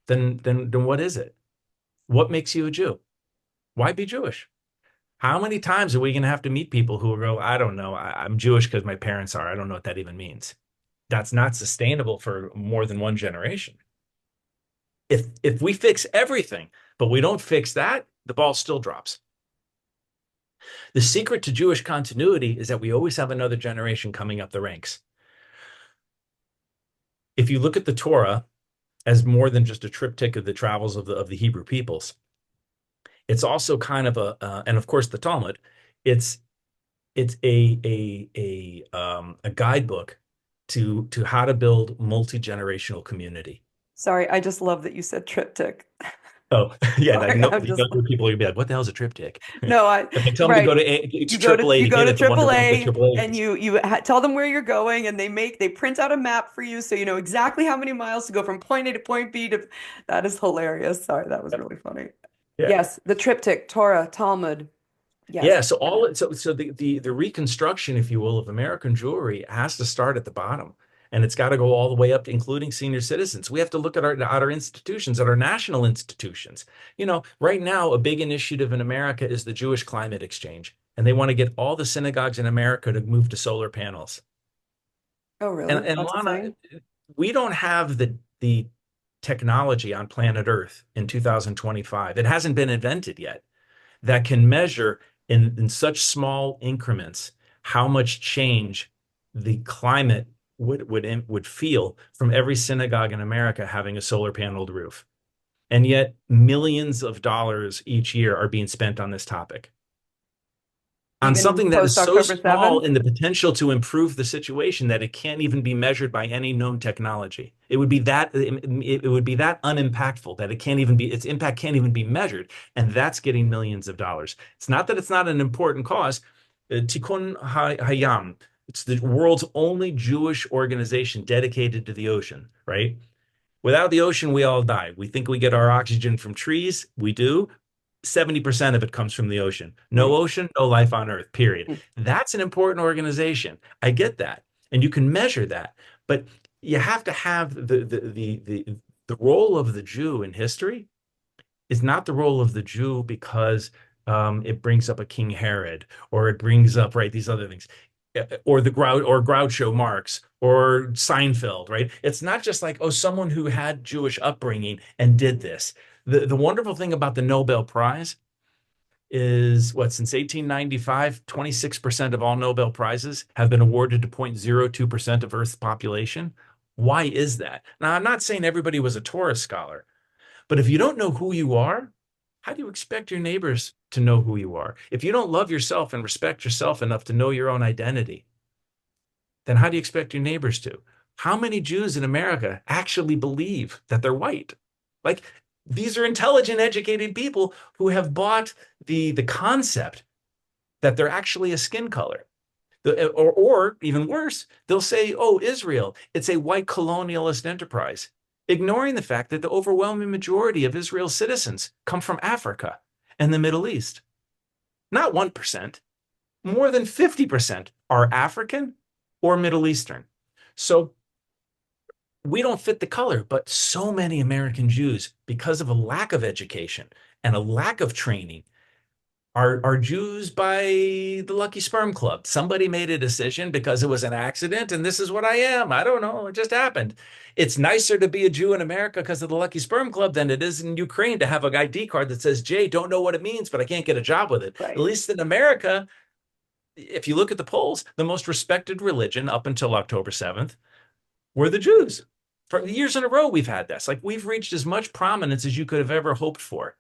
then what is it? What makes you a Jew? Why be Jewish? How many times are we going to have to meet people who will go, I don't know, I'm Jewish because my parents are. I don't know what that even means. That's not sustainable for more than one generation. If we fix everything, but we don't fix that, the ball still drops. The secret to Jewish continuity is that we always have another generation coming up the ranks. If you look at the Torah as more than just a triptych of the travels of the Hebrew peoples, it's also kind of and of course the Talmud, it's it's a guidebook to how to build multi-generational community. Sorry, I just love that you said triptych. Oh, yeah, like Sorry, no, I'm the just younger people would be like, "What the hell is a triptych?" no, I If they tell me to go right. to Triple A You to go get to it, to wonder what the AAA Triple A and is. tell them where you're going and they print out a map for you so you know exactly how many miles to go from point A to point B to that is hilarious. Sorry, that was really funny. Yeah, Yes, the triptych, Torah, Talmud. Yes. yeah. So the reconstruction, if you will, of American Jewry has to start at the bottom, and it's got to go all the way up to including senior citizens. We have to look at our institutions, at our national institutions. Right now, a big initiative in America is the Jewish Climate Exchange, and they want to get all the synagogues in America to move to solar panels. Oh, And really? and That's a Lana, thing? we don't have the technology on planet Earth in 2025. It hasn't been invented yet that can measure in such small increments how much change the climate would feel from every synagogue in America having a solar paneled roof. And yet millions of dollars each year are being spent on this topic, on Even something that is post so October small 7th? in the potential to improve the situation that it can't even be measured by any known technology. It would be that unimpactful that it can't even be its impact can't even be measured, and that's getting millions of dollars. It's not that it's not an important cause. Tikkun Hayam, it's the world's only Jewish organization dedicated to the ocean, right? Without the ocean, we all die. We think we get our oxygen from trees. We do. 70% of it comes from the ocean. No Right. ocean, no life on Earth, period. That's an important organization. I get that. And you can measure that. But you have to have the role of the Jew in history is not the role of the Jew because it brings up a King Herod or it brings up, right, these other things. Or Groucho Marx or Seinfeld, right? It's not just like, oh, someone who had Jewish upbringing and did this. The wonderful thing about the Nobel Prize is what, since 1895, 26% of all Nobel Prizes have been awarded to 0.02% of Earth's population. Why is that? Now, I'm not saying everybody was a Torah scholar, but if you don't know who you are, how do you expect your neighbors to know who you are? If you don't love yourself and respect yourself enough to know your own identity, then how do you expect your neighbors to? How many Jews in America actually believe that they're white? Like, these are intelligent, educated people who have bought the concept that they're actually a skin color. Or even worse, they'll say, oh, Israel, it's a white colonialist enterprise, ignoring the fact that the overwhelming majority of Israel's citizens come from Africa and the Middle East. Not 1%, more than 50% are African or Middle Eastern. So we don't fit the color, but so many American Jews, because of a lack of education and a lack of training, are Jews by the Lucky Sperm Club. Somebody made a decision because it was an accident, and this is what I am. I don't know. It just happened. It's nicer to be a Jew in America because of the Lucky Sperm Club than it is in Ukraine to have an ID card that says, Jay, don't know what it means, but I can't get a job with it. At Right. least in America, if you look at the polls, the most respected religion up until October 7th were the Jews. For years in a row, we've had this. Like, we've reached as much prominence as you could have ever hoped for.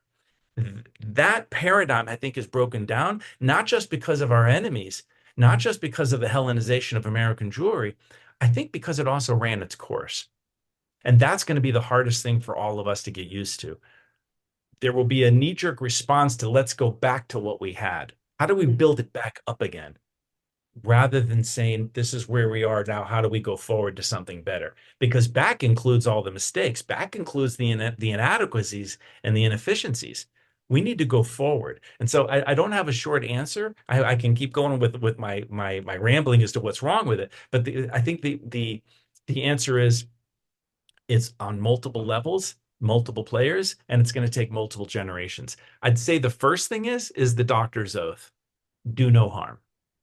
That paradigm, I think, is broken down, not just because of our enemies, not just because of the Hellenization of American Jewry, I think because it also ran its course. And that's going to be the hardest thing for all of us to get used to. There will be a knee-jerk response to let's go back to what we had. How do we build it back up again? Rather than saying, this is where we are now, how do we go forward to something better? Because back includes all the mistakes, back includes the inadequacies and the inefficiencies. We need to go forward. And so I don't have a short answer. I can keep going with my rambling as to what's wrong with it. But I think the answer is it's on multiple levels, multiple players, and it's going to take multiple generations. I'd say the first thing is the doctor's oath. Do no harm.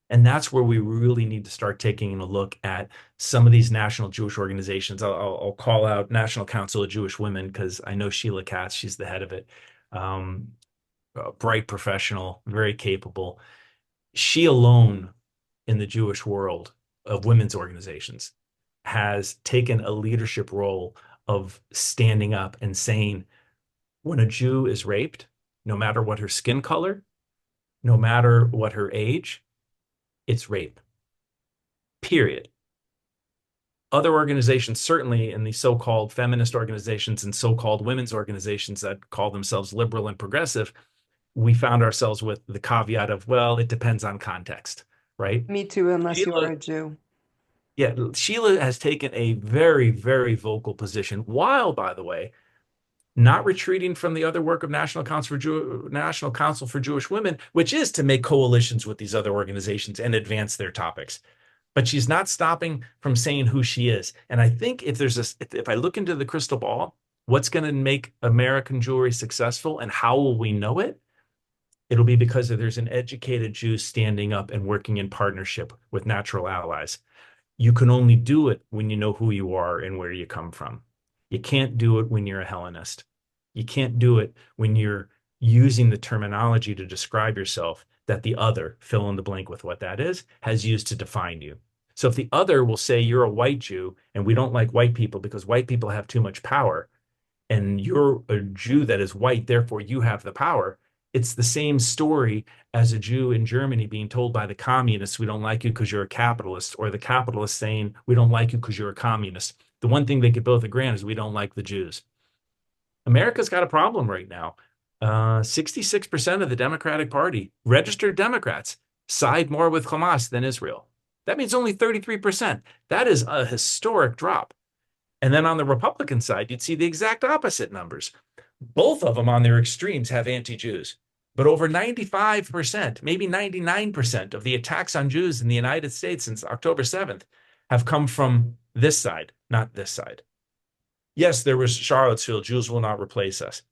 And that's where we really need to start taking a look at some of these national Jewish organizations. I'll call out National Council of Jewish Women because I know Sheila Katz, she's the head of it. Um, a bright professional, very capable. She alone in the Jewish world of women's organizations has taken a leadership role of standing up and saying, when a Jew is raped, no matter what her skin color, no matter what her age, it's rape, period. Other organizations, certainly in the so-called feminist organizations and so-called women's organizations that call themselves liberal and progressive, we found ourselves with the caveat of, well, it depends on context, right? Me too, unless you are Sheila, a Jew. yeah, Sheila has taken a very, very vocal position, while, by the way, not retreating from the other work of National Council for Jewish Women, which is to make coalitions with these other organizations and advance their topics. But she's not stopping from saying who she is. And I think if I look into the crystal ball, what's going to make American Jewry successful and how will we know it? It'll be because there's an educated Jew standing up and working in partnership with natural allies. You can only do it when you know who you are and where you come from. You can't do it when you're a Hellenist. You can't do it when you're using the terminology to describe yourself that the other, fill in the blank with what that is, has used to define you. So if the other will say you're a white Jew and we don't like white people because white people have too much power, and you're a Jew that is white, therefore you have the power. It's the same story as a Jew in Germany being told by the communists, we don't like you because you're a capitalist, or the capitalists saying, we don't like you because you're a communist. The one thing they could both agree on is we don't like the Jews. America's got a problem right now. 66% of the Democratic Party, registered Democrats, side more with Hamas than Israel. That means only 33%. That is a historic drop. And then on the Republican side, you'd see the exact opposite numbers. Both of them on their extremes have anti-Jews. But over 95%, maybe 99% of the attacks on Jews in the United States since October 7th have come from this side, not this side. Yes, there was Charlottesville, Jews will not replace us.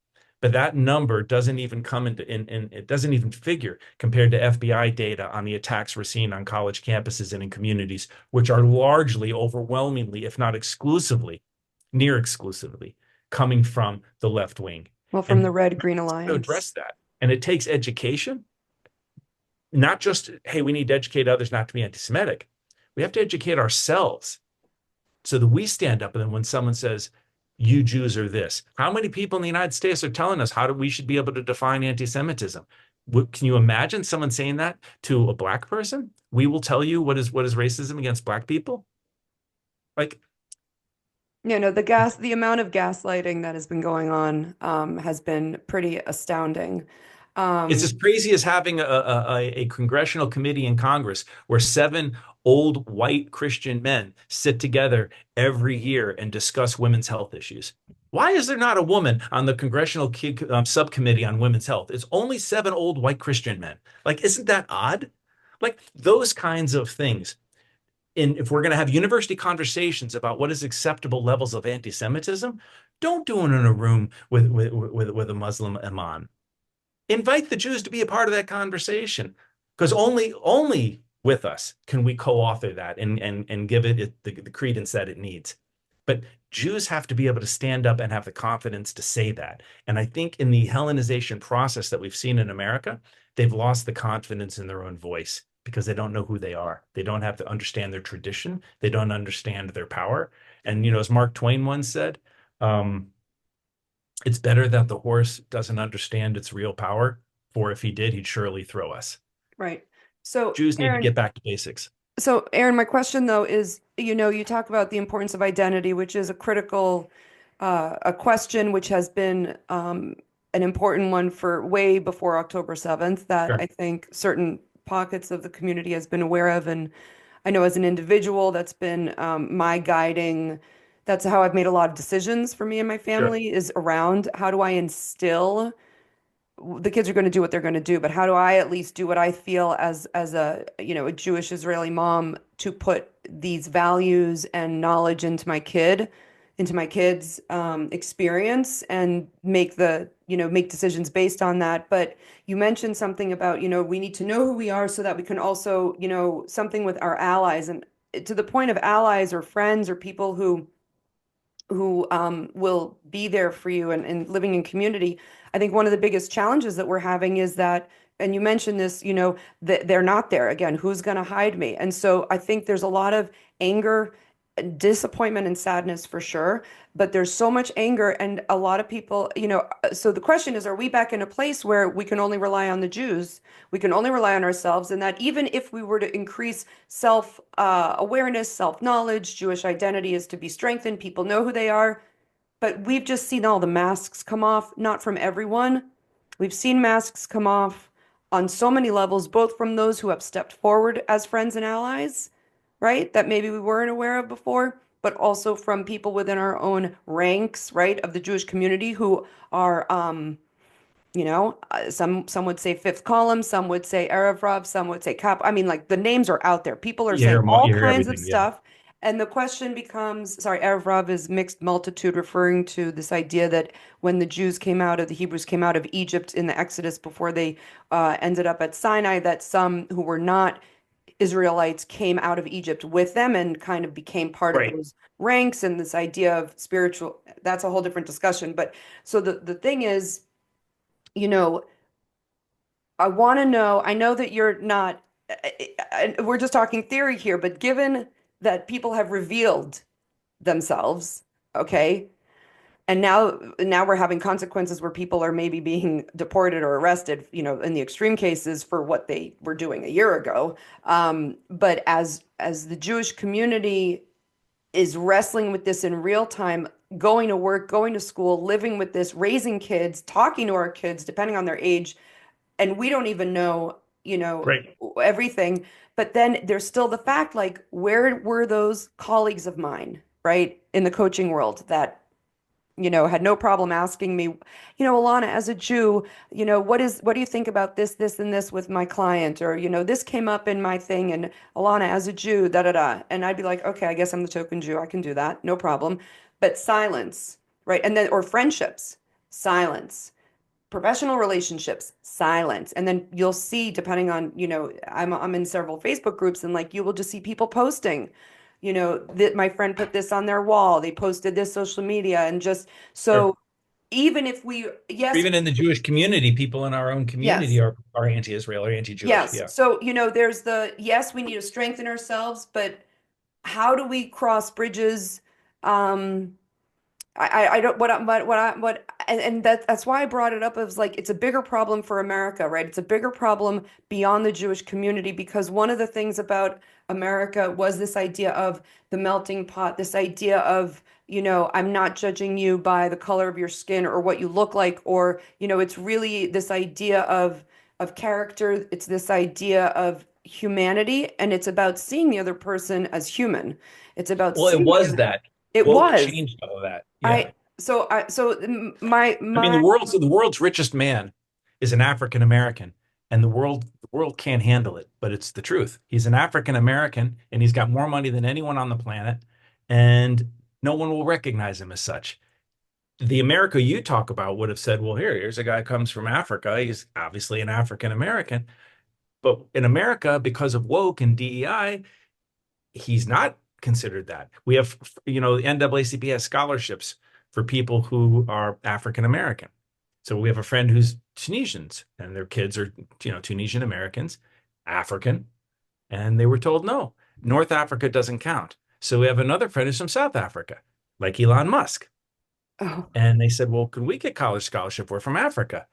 But that number doesn't even come into it doesn't even figure compared to FBI data on the attacks we're seeing on college campuses and in communities, which are largely, overwhelmingly, if not exclusively, near exclusively, coming from the left wing. Well, from the And Red Green to Alliance. address that, and it takes education, not just, hey, we need to educate others not to be anti-Semitic. We have to educate ourselves so that we stand up and then when someone says, you Jews are this, how many people in the United States are telling us we should be able to define anti-Semitism? Can you imagine someone saying that to a black person? We will tell you what is racism against black people. Like, The amount of gaslighting that has been going on has been pretty astounding. it's Um, as crazy as having a congressional committee in Congress where 7 old white Christian men sit together every year and discuss women's health issues. Why is there not a woman on the congressional subcommittee on women's health? It's only 7 old white Christian men. Like, isn't that odd? Like those kinds of things. If we're going to have university conversations about what is acceptable levels of anti-Semitism, don't do it in a room with a Muslim imam. Invite the Jews to be a part of that conversation, because only with us can we co-author that and give it the credence that it needs. But Jews have to be able to stand up and have the confidence to say that. And I think in the Hellenization process that we've seen in America, they've lost the confidence in their own voice because they don't know who they are. They don't have to understand their tradition. They don't understand their power. And, as Mark Twain once said, um, it's better that the horse doesn't understand its real power, for if he did, he'd surely throw us. right. So, Jews need to Aaron, get back to basics. my question though is, you talk about the importance of identity, which is a critical, a question which has been an important one for way before October 7th that Sure, I think certain pockets of the community has been aware of. And I know as an individual, that's been my guiding, that's how I've made a lot of decisions for me and my sure. family is around how do I instill the kids are going to do what they're going to do, but how do I at least do what I feel as a, a Jewish Israeli mom to put these values and knowledge into my kids' experience and make decisions based on that. But you mentioned something about, we need to know who we are so that we can also, something with our allies and to the point of allies or friends or people who will be there for you and living in community. I think one of the biggest challenges that we're having is that, and you mentioned this, that they're not there. Again, who's going to hide me? And so I think there's a lot of anger, disappointment, and sadness for sure. But there's so much anger, and a lot of people, so the question is, are we back in a place where we can only rely on the Jews? We can only rely on ourselves, and that even if we were to increase self awareness, self knowledge, Jewish identity is to be strengthened. People know who they are, but we've just seen all the masks come off, not from everyone. We've seen masks come off on so many levels, both from those who have stepped forward as friends and allies, right? That maybe we weren't aware of before, but also from people within our own ranks, right, of the Jewish community who are some would say fifth column, some would say Erev Rav, some would say Cap. I mean, like the names are out there. People are saying all You hear kinds of everything. Yeah. stuff. And the question becomes, sorry, Erev Rav is mixed multitude, referring to this idea that when the Hebrews came out of Egypt in the Exodus before they ended up at Sinai, that some who were not Israelites came out of Egypt with them and kind of became part of Right. those ranks. And this idea of spiritual, that's a whole different discussion. But so the thing is, you know, I want to know, I know that you're not and we're just talking theory here, but given that people have revealed themselves, okay, and now we're having consequences where people are maybe being deported or arrested, in the extreme cases for what they were doing a year ago. But as the Jewish community is wrestling with this in real time, going to work, going to school, living with this, raising kids, talking to our kids, depending on their age, and we don't even know, Right. everything. But then there's still the fact, like, where were those colleagues of mine, right, in the coaching world that had no problem asking me, Alana, as a Jew, what do you think about this, and this with my client? Or, this came up in my thing, and Alana, as a Jew, da da da. And I'd be like, okay, I guess I'm the token Jew. I can do that. No problem. But silence, right? And then, or friendships, silence. Professional relationships, silence. And then you'll see, depending on, I'm in several Facebook groups, and like you will just see people posting, that my friend put this on their wall. They posted this social media, and just Sure. so even if we, yes, Even in the Jewish community, people in our own community yes, are anti-Israel or anti-Jewish. yes. Yeah. So, there's yes, we need to strengthen ourselves, but how do we cross bridges? Um, I don't and that's why I brought it up. It was like it's a bigger problem for America, right? It's a bigger problem beyond the Jewish community, because one of the things about America was this idea of the melting pot, this idea of, I'm not judging you by the color of your skin or what you look like, or, it's really this idea of character. It's this idea of humanity, and it's about seeing the other person as human. It's about Well, it seeing the was other. that. It Woke was. changed all of that. Yeah. I mean, My the world's richest man is an African American, and the world can't handle it, but it's the truth. He's an African American, and he's got more money than anyone on the planet, and no one will recognize him as such. The America you talk about would have said, "Well, here's a guy who comes from Africa. He's obviously an African American." But in America, because of woke and DEI, he's not considered that. We have, the NAACP has scholarships for people who are African American. So we have a friend who's Tunisians and their kids are, Tunisian Americans, African, and they were told no, North Africa doesn't count. So we have another friend who's from South Africa, like Elon Musk. oh, And they said, well, can we get college scholarship? We're from Africa.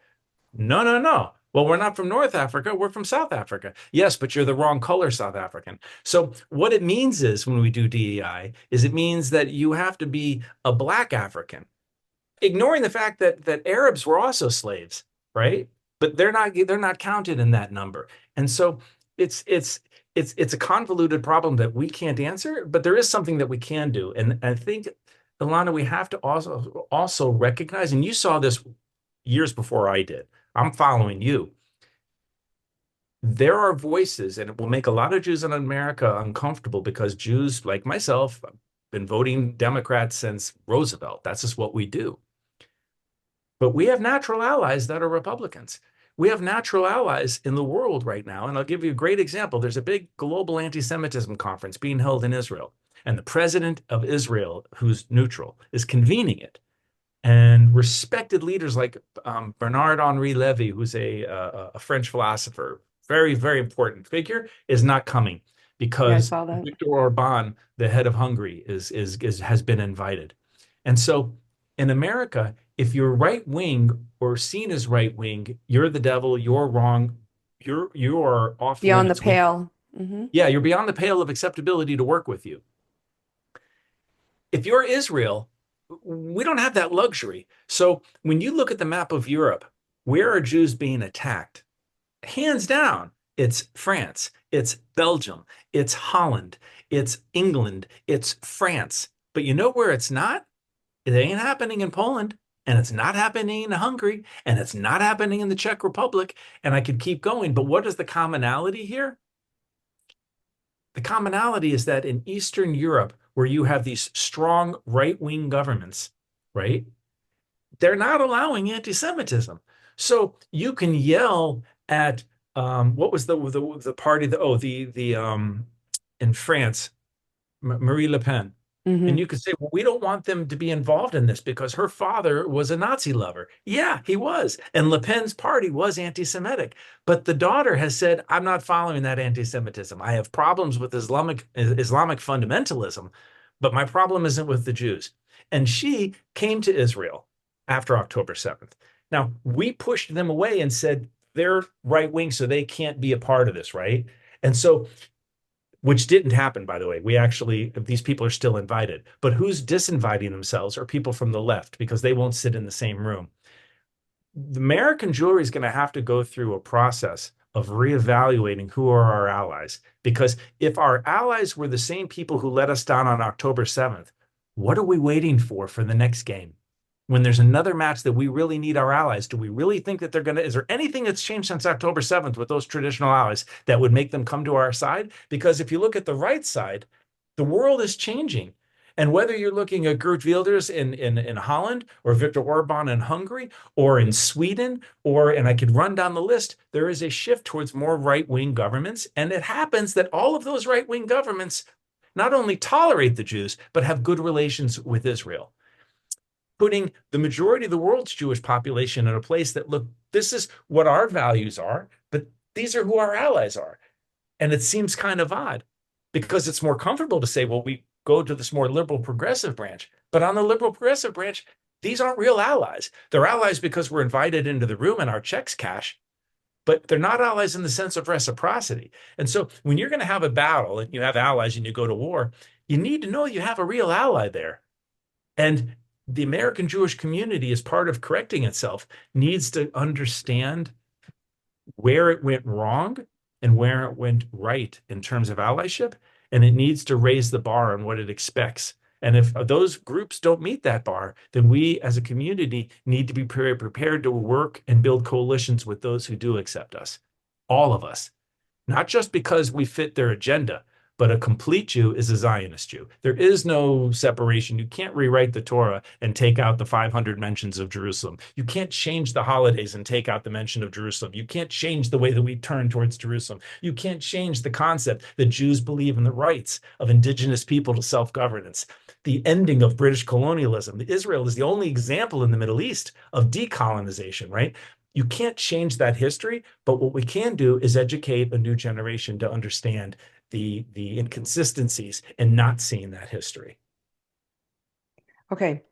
No, no, no. Well, we're not from North Africa. We're from South Africa. Yes, but you're the wrong color South African. So what it means is when we do DEI is it means that you have to be a black African, ignoring the fact that Arabs were also slaves, right? But they're not counted in that number. And so it's a convoluted problem that we can't answer, but there is something that we can do. And I think, Ilana, we have to also recognize, and you saw this years before I did. I'm following you. There are voices, and it will make a lot of Jews in America uncomfortable because Jews, like myself, have been voting Democrat since Roosevelt. That's just what we do. But we have natural allies that are Republicans. We have natural allies in the world right now. And I'll give you a great example. There's a big global anti-Semitism conference being held in Israel. And the president of Israel, who's neutral, is convening it. And respected leaders like Bernard Henri Levy, who's a French philosopher, very, very important figure, is not coming yeah, I because saw that. Viktor Orban, the head of Hungary, has been invited. And so in America, if you're right wing or seen as right wing, you're the devil, you're wrong, you're off Beyond the limits. pale. Hmm. Yeah, you're beyond the pale of acceptability to work with you. If you're Israel, we don't have that luxury. So when you look at the map of Europe, where are Jews being attacked? Hands down, it's France, it's Belgium, it's Holland, it's England, it's France. But you know where it's not? It ain't happening in Poland, and it's not happening in Hungary, and it's not happening in the Czech Republic, and I could keep going. But what is the commonality here? The commonality is that in Eastern Europe, where you have these strong right-wing governments, right? They're not allowing anti-Semitism. So you can yell at what was the party in France, Marie Le Pen. And Hmm. you could say, well, we don't want them to be involved in this because her father was a Nazi lover. Yeah, he was. And Le Pen's party was anti-Semitic. But the daughter has said, I'm not following that anti-Semitism. I have problems with Islamic fundamentalism, but my problem isn't with the Jews. And she came to Israel after October 7th. Now, we pushed them away and said, they're right wing, so they can't be a part of this, right? And so which didn't happen, by the way. We actually, these people are still invited. But who's disinviting themselves are people from the left because they won't sit in the same room. The American Jewry is going to have to go through a process of reevaluating who are our allies. Because if our allies were the same people who let us down on October 7th, what are we waiting for the next game? When there's another match that we really need our allies, do we really think that they're going to, is there anything that's changed since October 7th with those traditional allies that would make them come to our side? Because if you look at the right side, the world is changing. And whether you're looking at Geert Wilders in Holland or Viktor Orban in Hungary or in Sweden, and I could run down the list, there is a shift towards more right-wing governments. And it happens that all of those right-wing governments not only tolerate the Jews, but have good relations with Israel, putting the majority of the world's Jewish population in a place that, look, this is what our values are, but these are who our allies are. And it seems kind of odd because it's more comfortable to say, well, we go to this more liberal progressive branch. But on the liberal progressive branch, these aren't real allies. They're allies because we're invited into the room and our checks cash, but they're not allies in the sense of reciprocity. And so when you're going to have a battle and you have allies and you go to war, you need to know you have a real ally there. And the American Jewish community, as part of correcting itself, needs to understand where it went wrong and where it went right in terms of allyship. And it needs to raise the bar on what it expects. And if those groups don't meet that bar, then we as a community need to be prepared to work and build coalitions with those who do accept us. All of us, not just because we fit their agenda, but a complete Jew is a Zionist Jew. There is no separation. You can't rewrite the Torah and take out the 500 mentions of Jerusalem. You can't change the holidays and take out the mention of Jerusalem. You can't change the way that we turn towards Jerusalem. You can't change the concept that Jews believe in the rights of indigenous people to self-governance. The ending of British colonialism. Israel is the only example in the Middle East of decolonization, right? You can't change that history, but what we can do is educate a new generation to understand the inconsistencies and not seeing that history. Okay.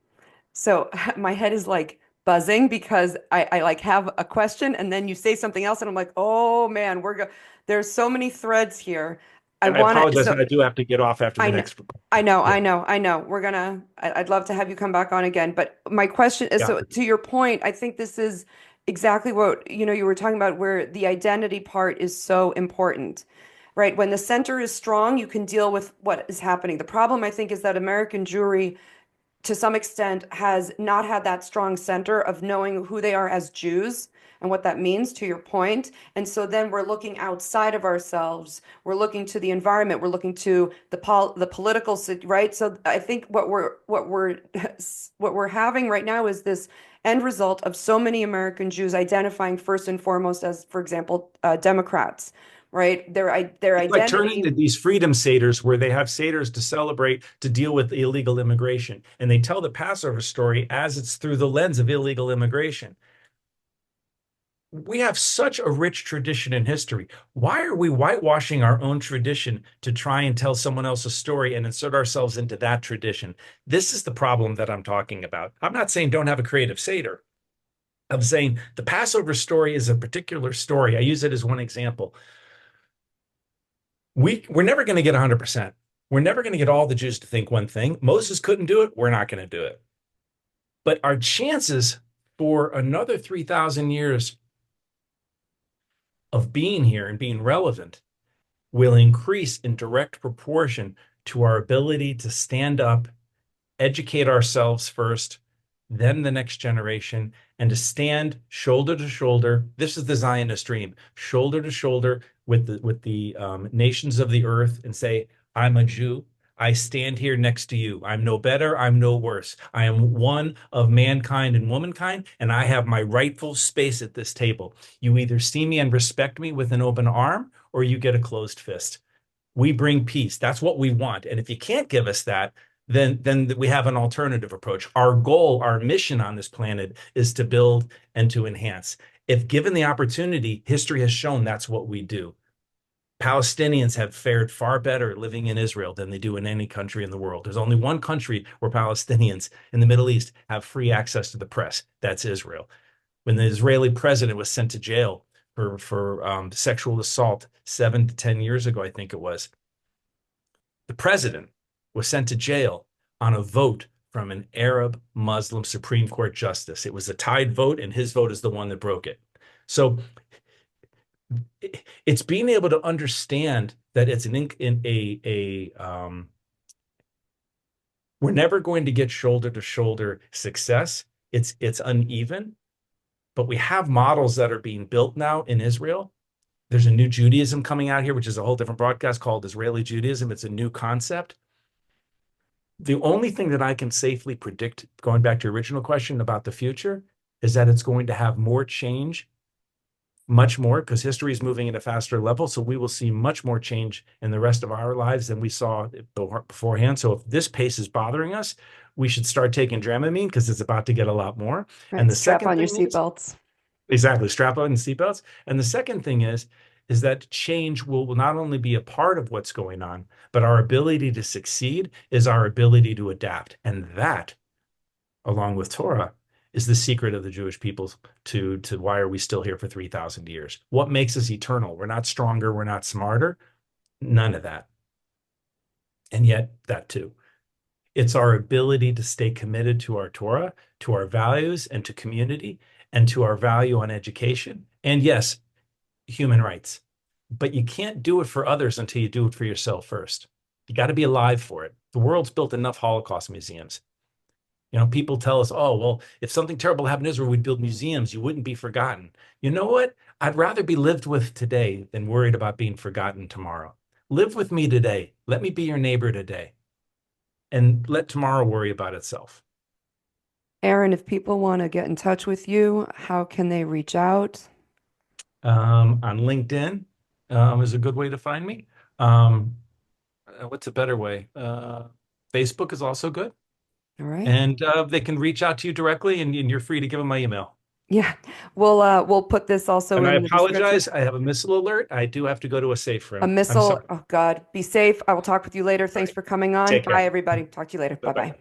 So my head is like buzzing because I like have a question and then you say something else and I'm like, oh man, there's so many threads here. I And I want to, apologize, so I do have to get off after I the know, next. Yeah, I know. I'd love to have you come back on again. But my question is, yeah. so to your point, I think this is exactly what, you were talking about where the identity part is so important, right? When the center is strong, you can deal with what is happening. The problem, I think, is that American Jewry to some extent has not had that strong center of knowing who they are as Jews and what that means, to your point. And so then we're looking outside of ourselves. We're looking to the environment. We're looking to the political, right? So I think what we're having right now is this end result of so many American Jews identifying first and foremost as, for example, Democrats, right? Their It's like turning identity. to these freedom seders where they have seders to celebrate, to deal with illegal immigration. And they tell the Passover story as it's through the lens of illegal immigration. We have such a rich tradition in history. Why are we whitewashing our own tradition to try and tell someone else's story and insert ourselves into that tradition? This is the problem that I'm talking about. I'm not saying don't have a creative Seder. I'm saying the Passover story is a particular story. I use it as one example. We're never going to get 100%. We're never going to get all the Jews to think one thing. Moses couldn't do it. We're not going to do it. But our chances for another 3,000 years of being here and being relevant will increase in direct proportion to our ability to stand up, educate ourselves first, then the next generation, and to stand shoulder to shoulder. This is the Zionist dream, shoulder to shoulder with the nations of the earth, and say, "I'm a Jew. I stand here next to you. I'm no better. I'm no worse. I am one of mankind and womankind, and I have my rightful space at this table. You either see me and respect me with an open arm, or you get a closed fist. We bring peace. That's what we want. And if you can't give us that, then we have an alternative approach. Our goal, our mission on this planet is to build and to enhance. If given the opportunity, history has shown that's what we do. Palestinians have fared far better living in Israel than they do in any country in the world. There's only one country where Palestinians in the Middle East have free access to the press. That's Israel. When the Israeli president was sent to jail for sexual assault 7 to 10 years ago, I think it was, the president was sent to jail on a vote from an Arab Muslim Supreme Court justice. It was a tied vote, and his vote is the one that broke it. So it's being able to understand that it's we're never going to get shoulder to shoulder success. It's uneven, but we have models that are being built now in Israel. There's a new Judaism coming out here, which is a whole different broadcast called Israeli Judaism. It's a new concept. The only thing that I can safely predict, going back to your original question about the future, is that it's going to have more change, much more, because history is moving at a faster level. So we will see much more change in the rest of our lives than we saw beforehand. So if this pace is bothering us, we should start taking Dramamine because it's about to get a lot more. All And right, the strap second on your thing is, seatbelts. exactly, strap on seatbelts. And the second thing is that change will not only be a part of what's going on, but our ability to succeed is our ability to adapt. And that, along with Torah, is the secret of the Jewish people to why are we still here for 3,000 years? What makes us eternal? We're not stronger, we're not smarter, none of that. And yet, that too. It's our ability to stay committed to our Torah, to our values, and to community, and to our value on education. And yes, human rights. But you can't do it for others until you do it for yourself first. You got to be alive for it. The world's built enough Holocaust museums. You know, people tell us, oh, well, if something terrible happened in Israel, we'd build museums. You wouldn't be forgotten. You know what? I'd rather be lived with today than worried about being forgotten tomorrow. Live with me today. Let me be your neighbor today. And let tomorrow worry about itself. Aaron, if people want to get in touch with you, how can they reach out? On LinkedIn is a good way to find me. Um, what's a better way? Facebook is also good. All right. And they can reach out to you directly, and you're free to give them my email. Yeah. We'll put this also And I in the description. apologize. I have a missile alert. I do have to go to a safe A room. I'm missile. sorry. Oh God. Be safe. I will talk with you later. All Thanks right. for coming on. Take Bye, care. everybody. Talk to you later. Bye-bye. Bye-bye.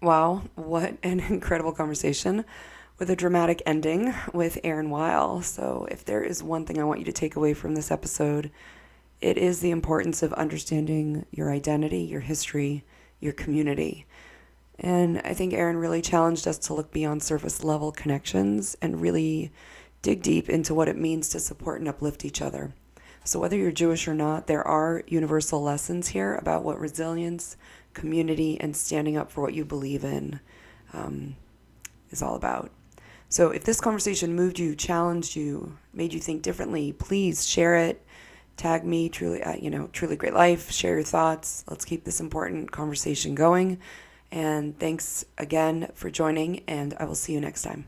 Wow, what an incredible conversation with a dramatic ending with Aaron Weil. So, if there is one thing I want you to take away from this episode, it is the importance of understanding your identity, your history, your community. And I think Aaron really challenged us to look beyond surface level connections and really dig deep into what it means to support and uplift each other. So, whether you're Jewish or not, there are universal lessons here about what resilience, community, and standing up for what you believe in um, is all about. So, if this conversation moved you, challenged you, made you think differently, please share it. Tag me, truly, truly great life. Share your thoughts. Let's keep this important conversation going. And thanks again for joining, and I will see you next time.